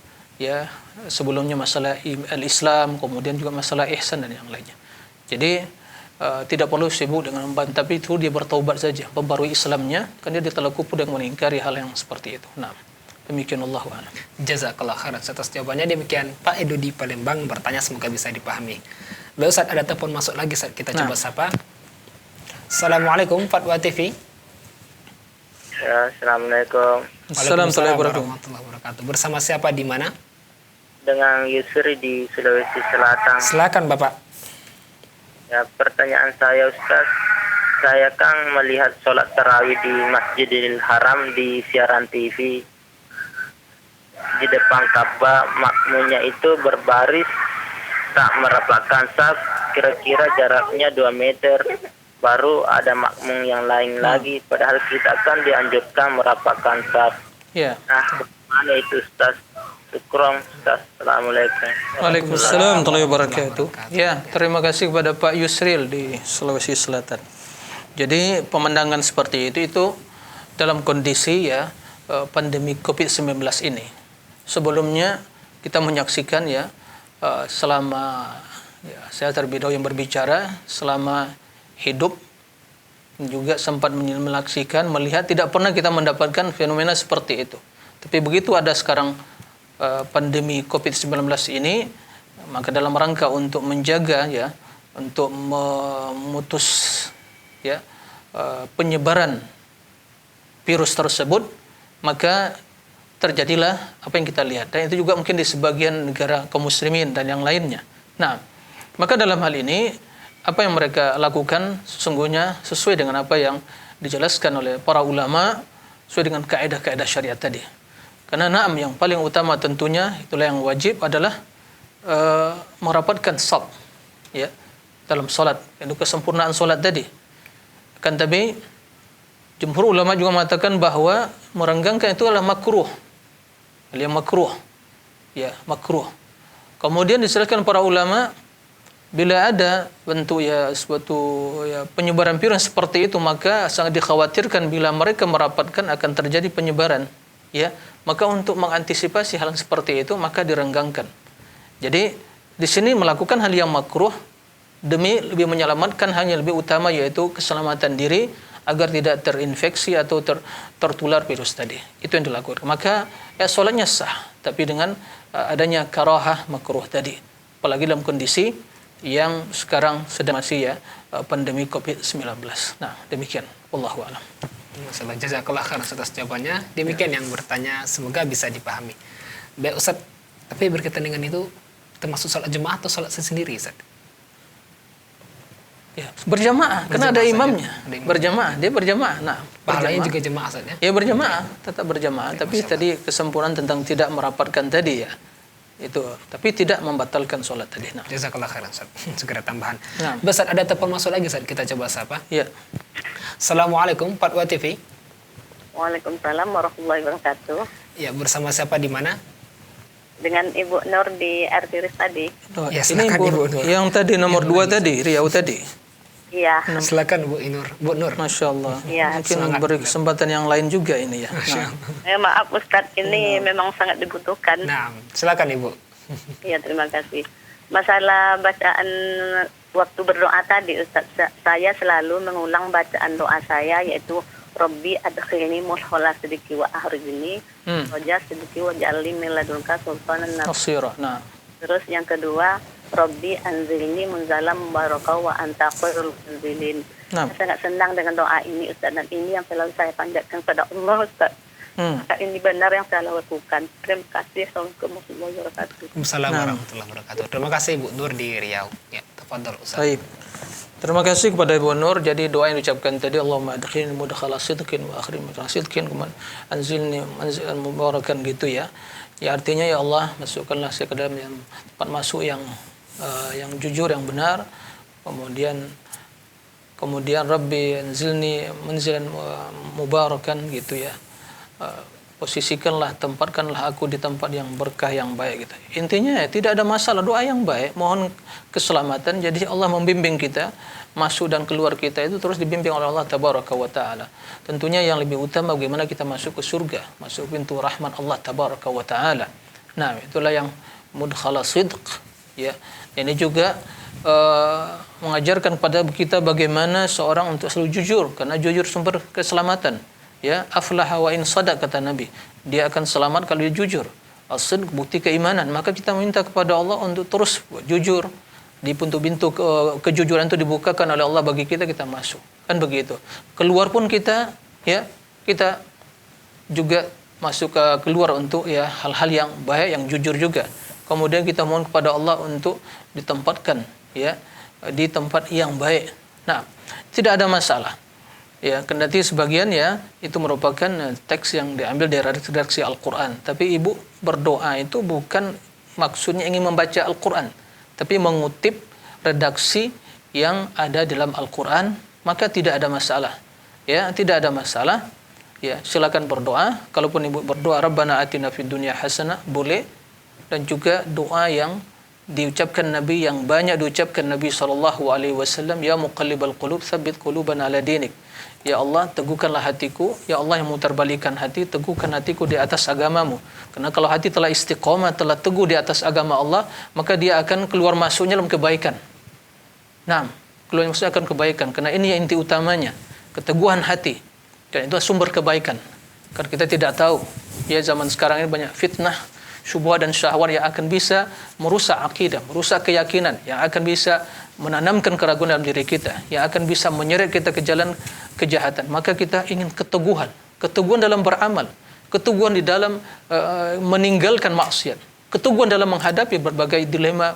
sebelumnya masalah al-Islam, kemudian juga masalah ihsan dan yang lainnya. Jadi tidak perlu sibuk dengan membantah, tapi itu dia bertaubat saja, membarui Islamnya, karena dia telah kufur dan mengingkari hal yang seperti itu. Nah, demikian Allah a'lam. Jazakallah khairan atas jawabannya. Demikian Pak Edo di Palembang bertanya, semoga bisa dipahami. Lalu saat ada telepon masuk lagi, saat kita coba sapa. Assalamualaikum Fatwa TV. Ya, assalamualaikum. Waalaikumsalam warahmatullahi wabarakatuh. Bersama siapa di mana? Dengan Yusri di Sulawesi Selatan. Silakan Bapak. Ya, pertanyaan saya Ustaz, saya kan melihat sholat tarawih di Masjidil Haram di siaran TV. Di depan Ka'bah, makmumnya itu berbaris tak merapatkan saf, kira-kira jaraknya 2 meter. Baru ada makmum yang lain lagi, padahal kita kan dianjurkan merapatkan saf. Ya. Nah, bagaimana itu Ustaz? Syukron Ustaz. Assalamualaikum. Waalaikumsalam warahmatullahi wabarakatuh. Ya, terima kasih kepada Pak Yusril di Sulawesi Selatan. Jadi pemandangan seperti itu dalam kondisi pandemi COVID-19 ini. Sebelumnya kita menyaksikan selama saya terlebih dahulu yang berbicara selama hidup juga sempat menyaksikan, melihat, tidak pernah kita mendapatkan fenomena seperti itu. Tapi begitu ada sekarang pandemi COVID-19 ini, maka dalam rangka untuk menjaga untuk memutus penyebaran virus tersebut, maka terjadilah apa yang kita lihat, dan itu juga mungkin di sebagian negara kaum muslimin dan yang lainnya. Nah, maka dalam hal ini apa yang mereka lakukan sesungguhnya sesuai dengan apa yang dijelaskan oleh para ulama, sesuai dengan kaidah-kaidah syariat tadi. Karena yang paling utama tentunya itulah yang wajib adalah merapatkan shaf dalam salat, itu kesempurnaan salat tadi. Kan tapi jumhur ulama juga mengatakan bahwa merenggangkan itu adalah makruh. Makruh. Makruh. Kemudian dijelaskan para ulama bila ada bentuk suatu penyebaran virus seperti itu, maka sangat dikhawatirkan bila mereka merapatkan akan terjadi penyebaran, ya. Maka untuk mengantisipasi hal seperti itu maka direnggangkan. Jadi di sini melakukan hal yang makruh demi lebih menyelamatkan hal yang lebih utama, yaitu keselamatan diri agar tidak terinfeksi atau tertular virus tadi. Itu yang dilakukan. Maka sholatnya sah, tapi dengan adanya karahah makruh tadi. Apalagi dalam kondisi yang sekarang sedang masih pandemi COVID-19. Nah, demikian. Wallahu a'lam. Masalah jazakallah khairan atas jawabannya. Demikian yang bertanya, semoga bisa dipahami. Baik Ustaz, tapi berkaitan dengan itu termasuk salat jemaah atau salat sendiri, Ustaz? Ya, berjamaah, karena ada imamnya. Berjamaah, dia berjamaah. Nah, pahalanya juga jemaah, Ustaz, ya? Ya berjamaah, tetap berjamaah. Tapi tadi kesempurnaan tentang tidak merapatkan tadi ya. Itu, tapi tidak membatalkan sholat tadi. Nah. Jazakallah khairan, Ustaz. Segera tambahan. Nah. Ustaz, ada telepon masuk lagi, Ustaz. Kita coba sapa. Ya. Assalamualaikum, Fatwa TV. Waalaikumsalam warahmatullahi wabarakatuh. Ya, bersama siapa di mana? Dengan Ibu Nur di RT tadi. Oh, Ya, ini silakan, Ibu Nur. Yang tadi nomor 2 tadi, Riau tadi. Iya. Silakan Bu Nur. Bu Nur. Masya Allah. Ya, mungkin semangat. beri kesempatan yang lain juga ini ya. Nah. Maaf Ustadz, ini memang sangat dibutuhkan. Nah, silakan Ibu. Iya, terima kasih. Masalah bacaan waktu berdoa tadi Ustadz, saya selalu mengulang bacaan doa saya, yaitu Rabbi adkhilni mudkhala sidqi wa akhrijni roja sidqi wa ja'alni min ladunka sultanan Nasira. Nah. Terus yang kedua, Rabbi anzilni munzalam mubarakah wa anta khairul munzilin. Nah. Saya sangat senang dengan doa ini Ustaz, dan ini yang selalu saya panjatkan kepada Allah Ustaz. Ini benar yang saya lakukan. Terima kasih. Assalamualaikum warahmatullahi wabarakatuh. Waalaikumsalam warahmatullahi wabarakatuh. Terima kasih Bu Nur di Riau. Ya, tafadhol Ustaz. Baik. Terima kasih kepada Ibu Nur. Jadi doa yang diucapkan tadi, Allahumma adkhilni mudkhala sidqin wa akhrijni mudkhala sidqin, kemudian anzilni manzilan mubarakan gitu ya. Ya artinya ya Allah, masukkanlah saya ke dalam yang tempat masuk yang jujur, yang benar. Kemudian Rabbi anzilni manzilan mubarakan gitu ya. Posisikanlah, tempatkanlah aku di tempat yang berkah, yang baik gitu. Intinya ya, tidak ada masalah, doa yang baik, mohon keselamatan. Jadi Allah membimbing kita masuk dan keluar kita itu terus dibimbing oleh Allah tabaraka wa taala. Tentunya yang lebih utama bagaimana kita masuk ke surga, masuk pintu rahmat Allah tabaraka wa taala. Nah, itulah yang mudkhala sidq ya. Ini juga mengajarkan kepada kita bagaimana seorang untuk selalu jujur, karena jujur sumber keselamatan. Ya, aflaha wa in sadaq kata Nabi. Dia akan selamat kalau dia jujur. As-sidq bukti keimanan. Maka kita minta kepada Allah untuk terus jujur. Di pintu-pintu kejujuran itu dibukakan oleh Allah bagi kita, kita masuk. Kan begitu. Keluar pun kita ya, kita juga masuk keluar untuk ya hal-hal yang baik, yang jujur juga. Kemudian kita mohon kepada Allah untuk ditempatkan ya di tempat yang baik. Nah, tidak ada masalah. Ya, kendati sebagian ya itu merupakan teks yang diambil dari redaksi Al-Quran. Tapi ibu berdoa itu bukan maksudnya ingin membaca Al-Quran, tapi mengutip redaksi yang ada dalam Al-Quran, maka tidak ada masalah. Ya, tidak ada masalah. Ya, silakan berdoa. Kalaupun ibu berdoa Rabbana atina fid dunya hasanah, boleh. Dan juga doa yang diucapkan Nabi, yang banyak diucapkan Nabi SAW, ya muqallibal qulub tsabbit qulubana ala dinik. Ya Allah, teguhkanlah hatiku. Ya Allah yang memutarbalikkan hati, teguhkan hatiku di atas agamamu. Karena kalau hati telah istiqomah, telah teguh di atas agama Allah, maka dia akan keluar masuknya dalam kebaikan. Nah, keluar masuknya akan kebaikan. Karena ini yang inti utamanya, keteguhan hati. Dan itu sumber kebaikan. Karena kita tidak tahu, ya zaman sekarang ini banyak fitnah, syubhat dan syahwat yang akan bisa merusak akidah, merusak keyakinan, yang akan bisa menanamkan keraguan dalam diri kita, yang akan bisa menyeret kita ke jalan kejahatan. Maka kita ingin keteguhan dalam beramal, keteguhan di dalam meninggalkan maksiat, keteguhan dalam menghadapi berbagai dilema,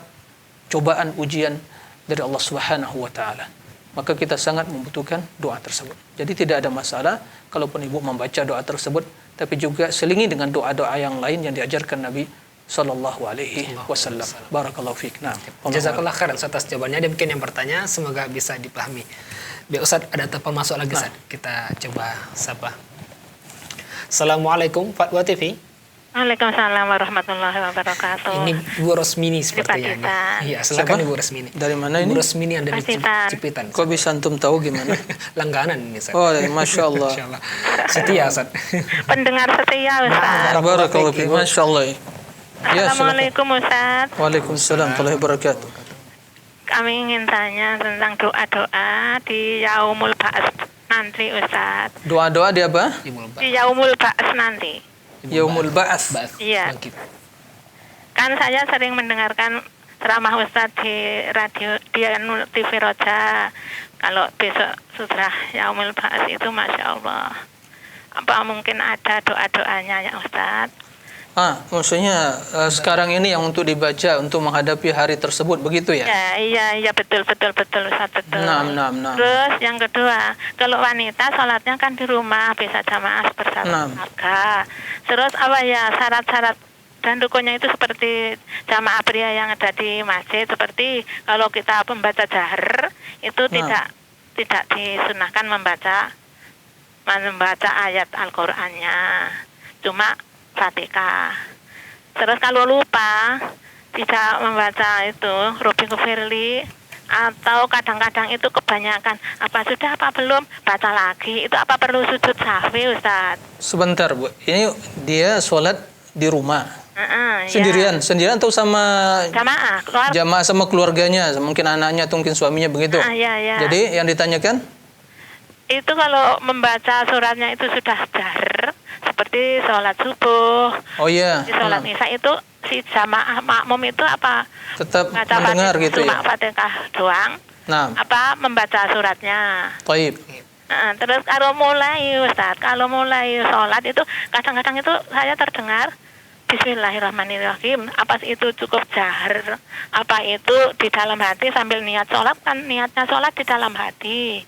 cobaan, ujian dari Allah Subhanahu wa taala. Maka kita sangat membutuhkan doa tersebut. Jadi tidak ada masalah kalaupun ibu membaca doa tersebut, tapi juga selingi dengan doa-doa yang lain yang diajarkan Nabi sallallahu alaihi wasallam. Barakallahu fiik. Nah, jazakallah khairan atas jawabannya. Demikian yang bertanya, semoga bisa dipahami. Biar Ustaz, ada telepon masuk lagi Ustaz. Kita coba sapa. Assalamualaikum Fatwa TV. Waalaikumsalam warahmatullahi wabarakatuh. Ini Bu Rosmini sepertinya. Pacitan. Iya, silakan Siapa? Ibu Rosmini. Dari mana ini? Bu Rosmini ada di Pacitan. Cipitan. Kok bisa antum tahu gimana? Langganan ini, Ustaz. Oh, Masya Allah. Masya Allah. Setia, Ustaz. Pendengar setia Ustaz. Barakallahu fiik. Masya Allah. Ya, silakan. Assalamualaikum Ustaz. Waalaikumsalam warahmatullahi wabarakatuh. Kami ingin tanya tentang doa-doa di Yaumul Ba'ats nanti Ustaz. Doa-doa di apa? Di Yaumul Ba'ats nanti. Yaumul Ba'ats. Iya. Kan saya sering mendengarkan ceramah Ustaz di radio di TV Roja. Kalau besok sudah Yaumul Ba'ats itu Masya Allah. Apa mungkin ada doa-doanya ya Ustaz? Maksudnya sekarang ini yang untuk dibaca untuk menghadapi hari tersebut, begitu ya? Iya betul Ustaz, betul. Nah. Terus yang kedua, kalau wanita sholatnya kan di rumah bisa jamaah bersama keluarga. Terus apa ya syarat-syarat dan rukunnya itu seperti jamaah pria yang ada di masjid, seperti kalau kita membaca jahar itu tidak disunahkan membaca ayat Al-Qur'annya, cuma Fatihah. Terus kalau lupa tidak membaca itu Robbi Ghafirli, atau kadang-kadang itu kebanyakan apa sudah apa belum baca lagi, itu apa perlu sujud sahwi Ustaz? Sebentar Bu, ini dia sholat di rumah Sendirian atau sama jamaah sama keluarganya, mungkin anaknya atau mungkin suaminya, begitu? Iya. Jadi yang ditanyakan itu kalau membaca suratnya itu sudah jahar seperti sholat subuh, di sholat isya itu si jamaah makmum itu apa tetap mendengar gitu ya? Cuma Fatihah doang. Apa membaca suratnya? Taib. Terus kalau mulai sholat itu kadang-kadang itu saya terdengar Bismillahirrahmanirrahim. Apa itu cukup jahar? Apa itu di dalam hati sambil niat sholat? Kan niatnya sholat di dalam hati.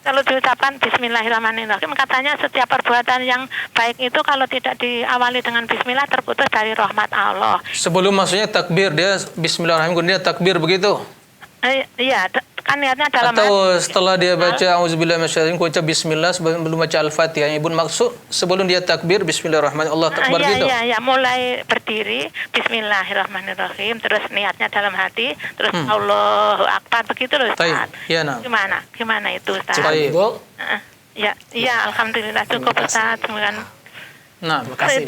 Kalau diucapkan Bismillahirrahmanirrahim, katanya setiap perbuatan yang baik itu kalau tidak diawali dengan Bismillah terputus dari rahmat Allah. Sebelum maksudnya takbir, dia Bismillahirrahmanirrahim, dia takbir begitu? Iya, kan niatnya dalam atau hati. Setelah dia baca Auzubillahi minasyaitonir rajim, baca Bismillah sebelum baca Al-Fatihah, Ibu maksud sebelum dia takbir Bismillahirrahmanirrahim, Allah takbar gitu? Iya, mulai berdiri Bismillahirrahmanirrahim, terus niatnya dalam hati, terus Allahu Akbar, begitu loh Ustaz. Iya, Gimana itu Ustaz? Iya, alhamdulillah cukup Ustaz. Terima kasih.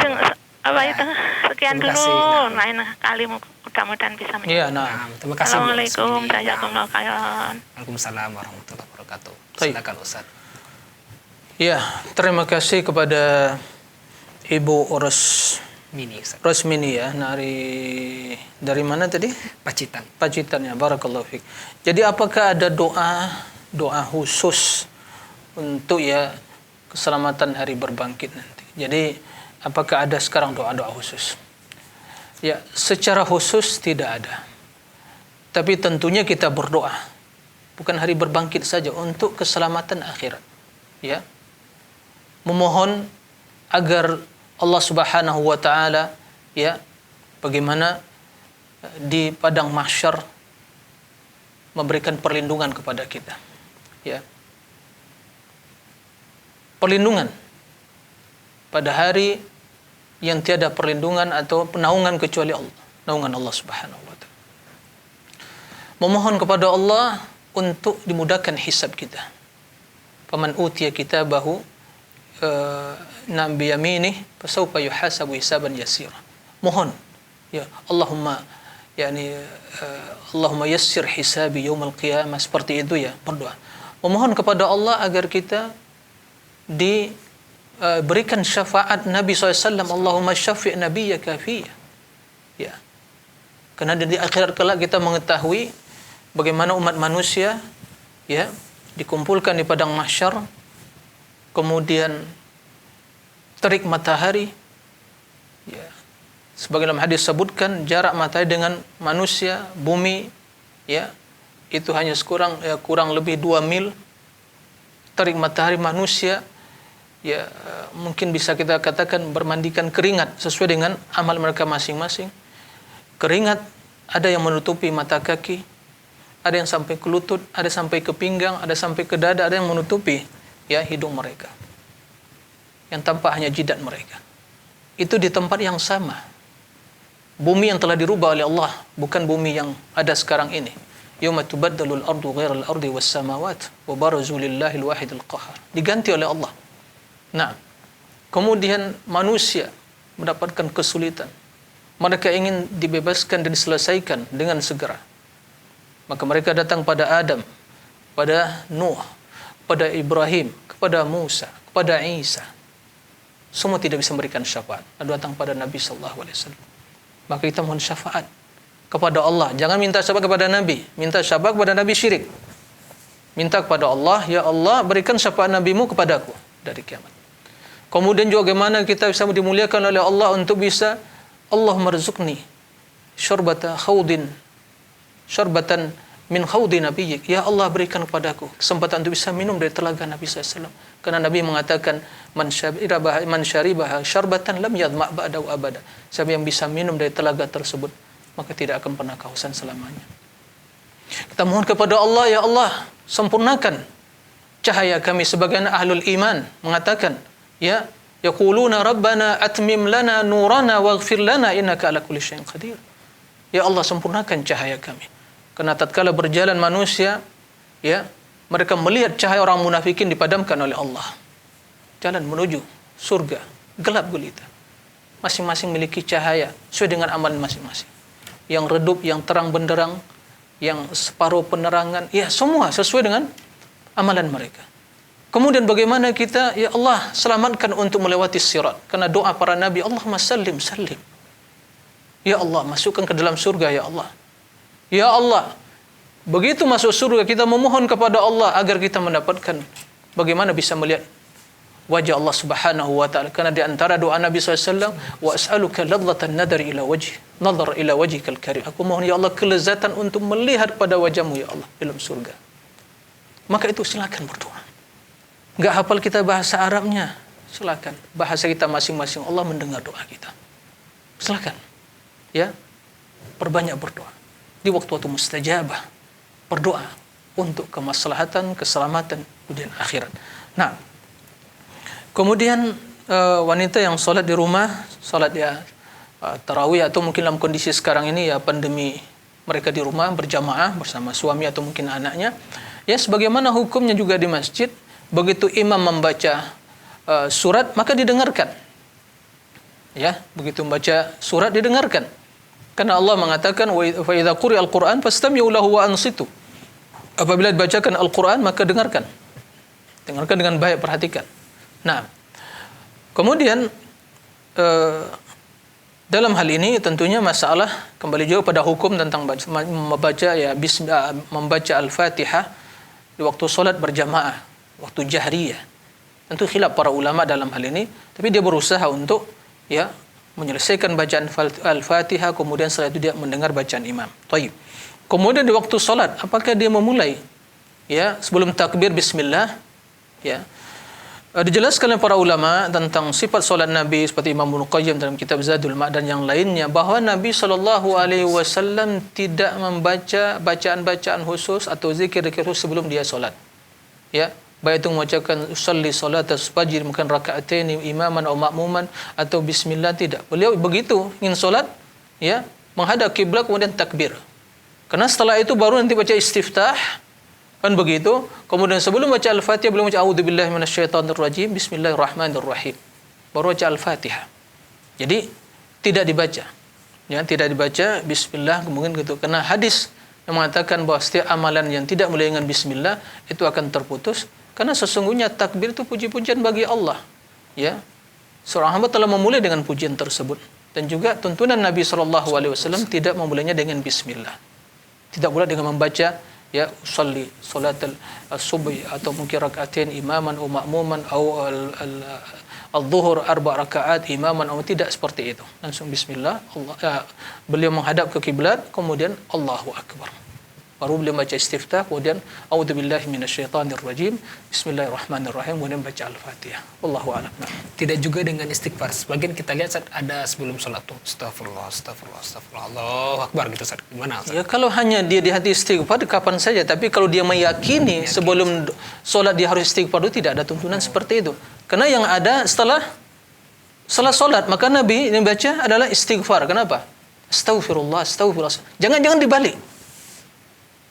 Sekian dulu, lain kali mudah-mudahan bisa menjawab. Terima kasih. Assalamualaikum, jazakumullah khairan. Waalaikumsalam warahmatullahi wabarakatuh. Silakan Ustaz. Ya, terima kasih kepada Ibu Rosmini ya, dari mana tadi? Pacitan ya, barakallahu fiik. Jadi apakah ada doa khusus untuk ya keselamatan hari berbangkit nanti? Jadi apakah ada sekarang doa-doa khusus? Ya, secara khusus tidak ada. Tapi tentunya kita berdoa, bukan hari berbangkit saja, untuk keselamatan akhirat. Ya. Memohon agar Allah Subhanahu wa taala ya bagaimana di padang mahsyar memberikan perlindungan kepada kita. Ya. Perlindungan pada hari yang tiada perlindungan atau naungan kecuali Allah, naungan Allah Subhanahu wa taala. Memohon kepada Allah untuk dimudahkan hisab kita. Faman utiya kitabahu bi yaminih fasawfa yuhasabu hisaban yasira. Mohon ya Allahumma Allahumma yassir hisabi yaumal qiyamah, seperti itu ya, berdoa. Memohon kepada Allah agar kita berikan syafaat Nabi SAW, Allahumma syafi' nabiyyaka fiyya. Ya. Karena di akhirat kelak kita mengetahui bagaimana umat manusia ya dikumpulkan di padang mahsyar, kemudian terik matahari ya. Sebagai dalam hadis sebutkan jarak matahari dengan manusia, bumi ya, itu hanya kurang lebih 2 mil. Terik matahari manusia ya mungkin bisa kita katakan bermandikan keringat sesuai dengan amal mereka masing-masing. Keringat ada yang menutupi mata kaki, ada yang sampai ke lutut, ada sampai ke pinggang, ada sampai ke dada, ada yang menutupi ya hidung mereka. Yang tampak hanya jidat mereka. itu di tempat yang sama. Bumi yang telah dirubah oleh Allah, bukan bumi yang ada sekarang ini. Yauma tubaddalul ardu ghairal ardi was samawat wa barazu lillahil wahidil qahhar. Diganti oleh Allah. Nah, kemudian manusia mendapatkan kesulitan. Mereka ingin dibebaskan dan diselesaikan dengan segera. Maka mereka datang pada Adam, pada Nuh, pada Ibrahim, kepada Musa, kepada Isa. Semua tidak bisa memberikan syafaat. Lalu datang pada Nabi sallallahu alaihi wasallam. Maka kita mohon syafaat kepada Allah. Jangan minta syafaat kepada Nabi. Minta syafaat kepada Nabi syirik. Minta kepada Allah, ya Allah berikan syafaat Nabimu kepadaku dari kiamat. Kemudian juga bagaimana kita bisa dimuliakan oleh Allah untuk bisa Allah merzukni syarbatan min khawdi nabiyyik. Ya Allah berikan kepadaku kesempatan untuk bisa minum dari telaga Nabi SAW. Karena Nabi mengatakan man syaribaha syarbatan lam yadma' ba'dahu abada. Siapa yang bisa minum dari telaga tersebut maka tidak akan pernah kehausan selamanya. Kita mohon kepada Allah, ya Allah sempurnakan cahaya kami. Sebagian ahlul iman mengatakan, ya yaquluna rabbana atmim lana nurana waghfir lana innaka ala kulli syai'in qadir. Ya Allah sempurnakan cahaya kami. Karena tatkala berjalan manusia, ya, mereka melihat cahaya orang munafikin dipadamkan oleh Allah. Jalan menuju surga, gelap gulita. Masing-masing memiliki cahaya sesuai dengan amalan masing-masing. Yang redup, yang terang benderang, yang separuh penerangan, ya semua sesuai dengan amalan mereka. Kemudian bagaimana kita, ya Allah selamatkan untuk melewati sirat. Karena doa para nabi, Allahumma sallim, sallim. Ya Allah masukkan ke dalam surga, ya Allah. Ya Allah, begitu masuk surga kita memohon kepada Allah agar kita mendapatkan bagaimana bisa melihat wajah Allah Subhanahu wa taala. Karena di antara doa Nabi SAW, wa as'aluka ladzatan nadari ila wajhi, nadhar ila wajhikal karim. Aku mohon ya Allah kelezatan untuk melihat pada wajahmu ya Allah dalam surga. Maka itu silakan berdoa. Enggak hafal kita bahasa Arabnya, silakan. Bahasa kita masing-masing, Allah mendengar doa kita. Silakan. Ya. Perbanyak berdoa. Di waktu-waktu mustajabah, berdoa untuk kemaslahatan, keselamatan dunia akhirat. Nah, kemudian wanita yang sholat di rumah, sholat ya tarawih atau mungkin dalam kondisi sekarang ini ya pandemi, mereka di rumah berjamaah bersama suami atau mungkin anaknya. Ya, sebagaimana hukumnya juga di masjid, begitu imam membaca surat maka didengarkan. Ya, begitu membaca surat didengarkan. Karena Allah mengatakan wa idza quri'al Qur'an fastami'u lahu wa ansitu. Apabila dibacakan Al-Qur'an maka dengarkan. Dengarkan dengan baik, perhatikan. Nah, kemudian dalam hal ini tentunya masalah kembali juga pada hukum tentang membaca Al-Fatihah di waktu salat berjamaah, waktu jahriyah. Tentu khilaf para ulama dalam hal ini, tapi dia berusaha untuk ya menyelesaikan bacaan Al-Fatihah, kemudian setelah itu dia mendengar bacaan imam. Taib. Kemudian di waktu salat, apakah dia memulai ya sebelum takbir bismillah? Ya. Dijelaskan oleh para ulama tentang sifat salat Nabi seperti Imam Ibnu Qayyim dalam kitab Zadul Ma'ad dan yang lainnya, bahwa Nabi sallallahu alaihi wasallam tidak membaca bacaan-bacaan khusus atau zikir-zikir khusus sebelum dia salat. Ya. Baik itu mengucapkan usalli salatas fajr mungkin raka'ataini imaman atau makmuman atau bismillah, tidak. Beliau begitu ingin salat ya menghadap kiblat kemudian takbir. Karena setelah itu baru nanti baca istiftah. Kan begitu. Kemudian sebelum baca Al-Fatihah beliau baca a'udzubillahi minasyaitonir rajim, bismillahirrahmanirrahim. Baru baca Al-Fatihah. Jadi tidak dibaca. Ya, tidak dibaca bismillah kemudian gitu. Karena hadis yang mengatakan bahwa setiap amalan yang tidak mulai dengan bismillah itu akan terputus. Karena sesungguhnya takbir itu puji-pujian bagi Allah. Ya, seorang hamba telah memulai dengan pujian tersebut. Dan juga tuntunan Nabi SAW tidak memulainya dengan bismillah. Tidak pula dengan membaca ya usalli salatul subhi atau mungkin rakaatain imaman atau makmuman atau al-zuhur 4 rakaat imaman, atau tidak seperti itu. Langsung bismillah, beliau menghadap ke kiblat, kemudian Allahu akbar. Baru beliau baca istiftah, kemudian a'udzubillahi minasyaitonir rajim, bismillahirrahmanirrahim, kemudian baca Al-Fatihah. Wallahu a'lam. Tidak juga dengan istighfar. Sebagian kita lihat saat ada sebelum sholat tuh astagfirullah, Allahu akbar gitu, saat gimana? Ustaz? Ya kalau hanya dia di hati istighfar kapan saja, tapi kalau dia meyakini sebelum sholat dia harus istighfar itu tidak ada tuntunan seperti itu. Karena yang ada setelah Setelah solat, maka Nabi yang baca adalah istighfar. Kenapa? Astaghfirullah, astaghfirullah. Jangan dibalik.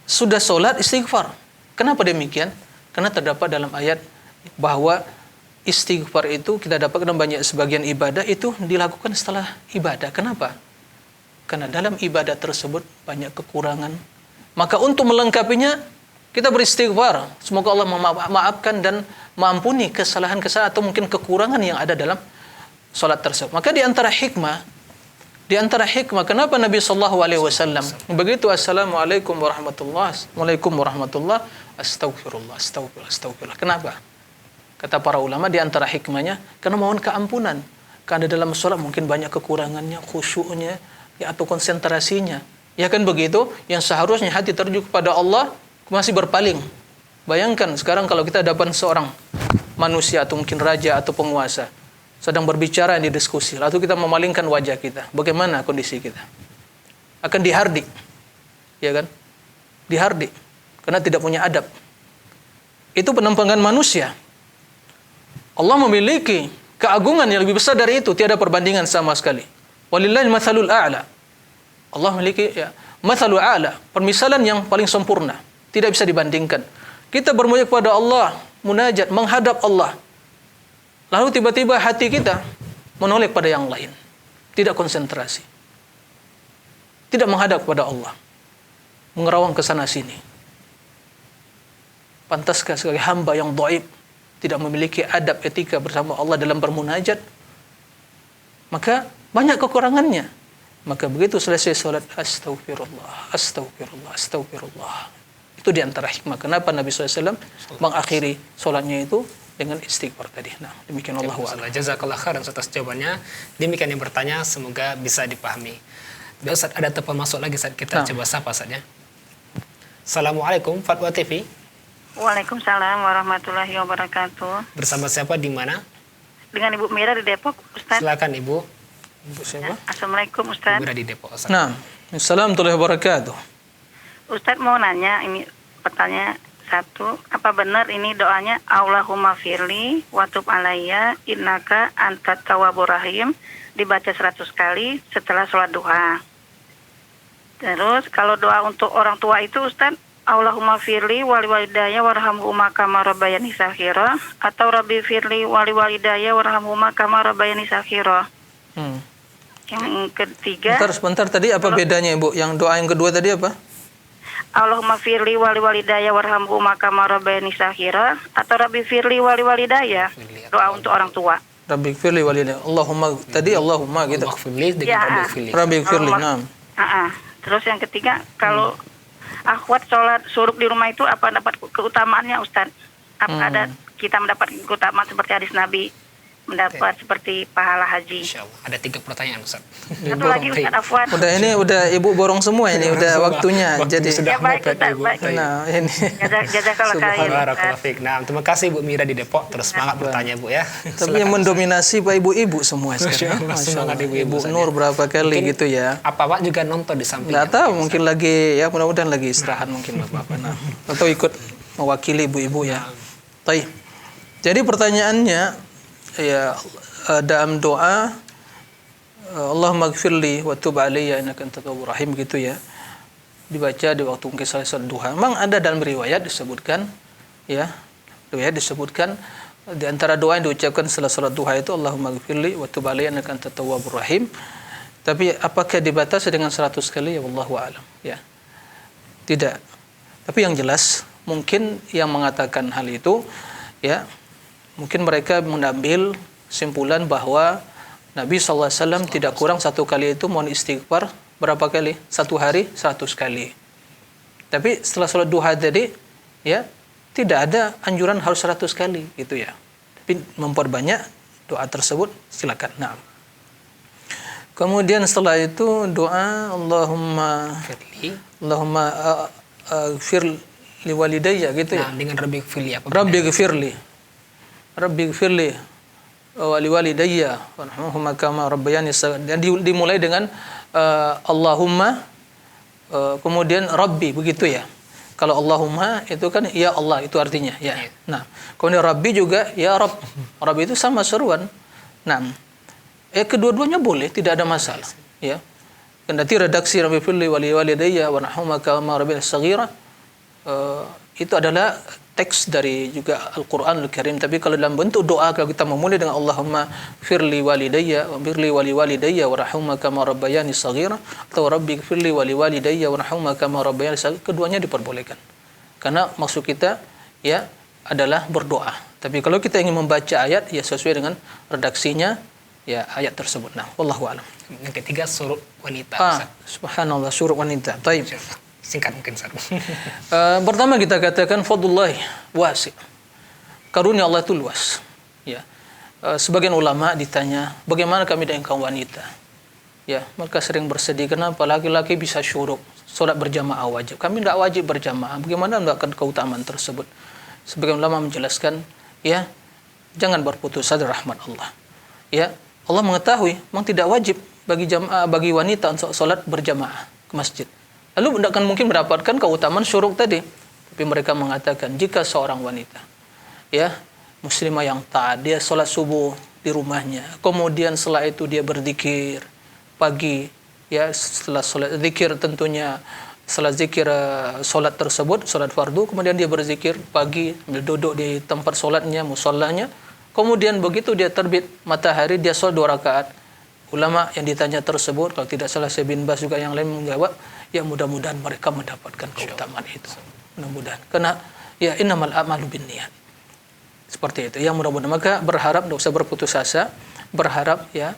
Sudah solat istighfar. Kenapa demikian? Karena terdapat dalam ayat bahwa istighfar itu kita dapatkan banyak sebagian ibadah itu dilakukan setelah ibadah. Kenapa? Karena dalam ibadah tersebut banyak kekurangan. Maka untuk melengkapinya kita beristighfar. Semoga Allah memaafkan dan mengampuni kesalahan-kesalahan atau mungkin kekurangan yang ada dalam salat tersebut. Maka di antara hikmah kenapa Nabi sallallahu alaihi wasallam begitu assalamualaikum warahmatullahi astagfirullah. Kenapa? Kata para ulama di antara hikmahnya karena mohon keampunan. Karena dalam salat mungkin banyak kekurangannya, khusyuknya, ya, atau konsentrasinya. Ya kan begitu? Yang seharusnya hati tertuju kepada Allah masih berpaling. Bayangkan sekarang kalau kita hadapan seorang manusia atau mungkin raja atau penguasa sedang berbicara di diskusi, lalu kita memalingkan wajah kita. Bagaimana kondisi kita? Akan dihardik. Ya kan? Dihardik karena tidak punya adab. Itu penampangan manusia. Allah memiliki keagungan yang lebih besar dari itu, tiada perbandingan sama sekali. Walillahil matsalul a'la. Allah memiliki matsalul a'la, permisalan yang paling sempurna, tidak bisa dibandingkan. Kita bermunajat kepada Allah, munajat, menghadap Allah. Lalu tiba-tiba hati kita menoleh pada yang lain. Tidak konsentrasi. Tidak menghadap kepada Allah. Mengerawang ke sana sini. Pantaskah sebagai hamba yang dhaif tidak memiliki adab etika bersama Allah dalam bermunajat? Maka banyak kekurangannya. Maka begitu selesai salat, astagfirullah, astagfirullah, astagfirullah. Itu diantara hikmah kenapa Nabi SAW mengakhiri salatnya itu dengan istighfar tadi. Nah, demikian Allah wa'ala. Jazakallah khairan atas jawabannya. Demikian yang bertanya, semoga bisa dipahami. Ustaz, ada telepon masuk lagi saat kita coba sapa saja. Assalamualaikum, Fatwa TV. Waalaikumsalam warahmatullahi wabarakatuh. Bersama siapa, di mana? Dengan Ibu Mira di Depok, Ustaz. Silakan Ibu. Ibu siapa? Assalamualaikum, Ustaz. Ibu Mira di Depok, Ustaz. Nah, assalamualaikum warahmatullahi wabarakatuh. Ustaz mau nanya, ini pertanyaan satu, apa benar ini doanya Allahumma firli wa tub alayya innaka antat tawwabur rahim dibaca 100 kali setelah sholat duha. Terus kalau doa untuk orang tua itu Ustaz, Allahumma firli wali walidayya warhamhuma kama rabbayani saghira atau Rabbi firli wali walidayya warhamhuma kama rabbayani saghira. Yang ketiga. Sebentar tadi apa bedanya Ibu? Yang doa yang kedua tadi apa? Allahumma firli wali walidayya warhamhuma kama rabbayani saghira atau Rabbi firli wali walidayya, doa untuk orang tua. Rabbi firli walidayya. Allahumma tadi Allahumma gitu. Rabbi firli. Nah. Terus yang ketiga, kalau akhwat sholat suruk di rumah itu apa dapat keutamaannya Ustaz? Apa ada kita mendapat keutamaan seperti hadis Nabi mendapat seperti pahala haji? Insyaallah. Ada 3 pertanyaan Ustaz. Satu lagi Ustaz Afwan. Udah Ibu borong semua ini, udah waktunya. Jadi ya baik Ustaz, baik. Nah, ini. Jazakallah khairan. Nah, terima kasih Ibu Mira di Depok. Terus semangat bertanya Bu ya. Tapi yang mendominasi Pak Ibu-ibu semua sekarang. Semangat Ibu Nur berapa kali mungkin gitu ya. Apa Pak juga nonton di samping? Nggak tahu, mungkin lagi ya mudah-mudahan lagi istirahat mungkin Bapak. Nah, atau ikut mewakili ibu-ibu ya. Baik. Jadi pertanyaannya ya dalam doa Allahumma gfirli wa tub alayya innaka antat tawwabur rahim gitu ya, dibaca di waktu mungkin salat duha. Memang ada dalam riwayat disebutkan ya, di antara doa yang diucapkan setelah salat duha itu Allahumma gfirli wa tub alayya innaka antat tawwabur rahim. Tapi apakah dibatasi dengan 100 kali? Ya wallahu a'lam ya. Tidak. Tapi yang jelas mungkin yang mengatakan hal itu ya, mungkin mereka mengambil simpulan bahwa Nabi SAW tidak kurang 1 kali itu mohon istighfar berapa kali? 1 hari 100 kali. Tapi setelah sholat duha tadi ya tidak ada anjuran harus 100 kali gitu ya. Tapi memperbanyak doa tersebut silakan. Nah. Kemudian setelah itu doa Allahumma gfir li walidayya gitu ya. Nah, dengan Rabbi gfirli apa? Rabbi gfirli wali walidayya warhamhuma kama rabbayani saghira. Dan dimulai dengan Allahumma kemudian Rabbi begitu ya. Kalau Allahumma itu kan ya Allah itu artinya ya. Nah, kemudian Rabbi juga ya Rabb. Rabbi itu sama seruan. Nah, Kedua-duanya boleh, tidak ada masalah. Ya. Kendati redaksi Rabbi firli wali walidayya warhamhuma kama rabbayani shaghira itu adalah teks dari juga Al-Qur'anul Karim, tapi kalau dalam bentuk doa kalau kita memulai dengan Allahumma firli walidayya wa firli wali walidayya warhamhuma kama rabbayani shaghira atau rabbi firli wali walidayya warhamhuma kama rabbayani shaghira, keduanya diperbolehkan. Karena maksud kita ya adalah berdoa. Tapi kalau kita ingin membaca ayat ya sesuai dengan redaksinya ya ayat tersebut. Nah, wallahu a'lam. Yang ketiga surut wanita. Subhanallah, surut wanita. Baik. Singkat mungkin Ustaz. Pertama kita katakan fadlullah wasi'. Karunia Allah itu luas. Ya. Sebagian ulama ditanya, bagaimana kami dengan kaum wanita? Ya, mereka sering bersedih kenapa laki-laki bisa syuruk, salat berjamaah wajib. Kami tidak wajib berjamaah. Bagaimana mendapatkan keutamaan tersebut? Sebagian ulama menjelaskan, ya, jangan berputus asa dari rahmat Allah. Ya, Allah mengetahui memang tidak wajib bagi wanita untuk salat berjamaah ke masjid. Lalu tidak akan mungkin mendapatkan keutamaan syuruk tadi. Tapi mereka mengatakan jika seorang wanita ya muslimah yang taat, dia salat subuh di rumahnya, kemudian setelah itu dia berzikir pagi, ya setelah salat zikir tentunya setelah zikir salat tersebut, salat fardu, kemudian dia berzikir pagi, duduk di tempat salatnya, musallanya, kemudian begitu dia terbit matahari dia salat 2 rakaat. Ulama yang ditanya tersebut, kalau tidak salah Syekh bin Baz juga yang lain menjawab, ya mudah-mudahan mereka mendapatkan keutamaan itu. Mudah-mudahan. Karena ya innamal a'malu binniyat. Seperti itu. Yang mudah-mudahan maka berharap, tidak usah berputus asa, berharap ya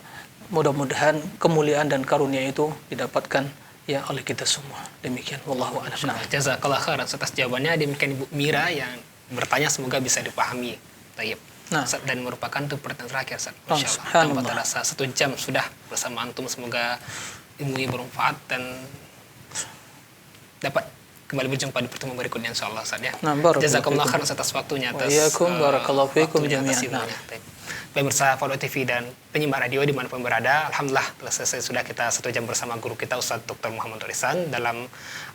mudah-mudahan kemuliaan dan karunia itu didapatkan ya oleh kita semua. Demikian wallahu a'lam. Nah, jazakallahu khairan atas jawabannya. Demikian Ibu Mira yang bertanya, semoga bisa dipahami. Tayyib. Nah, dan merupakan itu pertanyaan terakhir Ustaz. Masyaallah. Tanpa terasa 1 jam sudah bersama antum, semoga ilmunya bermanfaat dan dapat kembali berjumpa di pertemuan berikutnya insyaallah Ustaz ya. Nah, jazakumullah khairan atas waktunya, atas barakallahu fiikum jami'an. Pemirsa Follow TV dan penyimak radio dimanapun berada, alhamdulillah telah selesai sudah kita 1 jam bersama guru kita Ustaz Dr. Muhammad Ihsan dalam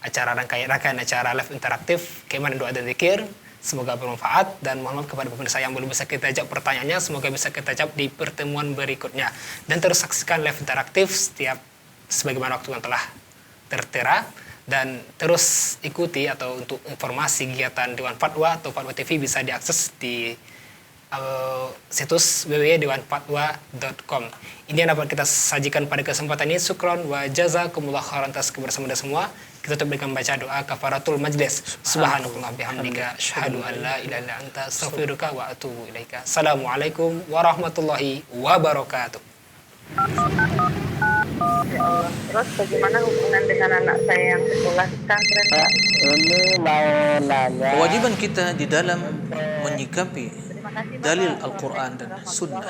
acara rangkaian acara live interaktif Keimanan Doa dan Zikir. Semoga bermanfaat, dan mohon maaf kepada pemirsa yang belum bisa kita jawab pertanyaannya, semoga bisa kita jawab di pertemuan berikutnya. Dan terus saksikan live interaktif setiap sebagaimana waktu yang telah tertera, dan terus ikuti atau untuk informasi kegiatan Dewan Fatwa atau Fatwa TV bisa diakses di situs www.dewanfatwa.com. Ini yang dapat kita sajikan pada kesempatan ini. Syukron wa jazakumullah khairan atas kebersamaan semua. Kita tutup dengan baca doa kafaratul majlis. Subhanallah bihamdika asyhadu an la ilaha illa anta astaghfiruka wa atubu ilaika. Assalamualaikum warahmatullahi wabarakatuh. Ya Allah. Terus bagaimana hubungan dengan anak saya yang sekolah di pesantren? Ini mau nanya. Kewajiban kita di dalam menyikapi dalil Al-Quran dan Sunnah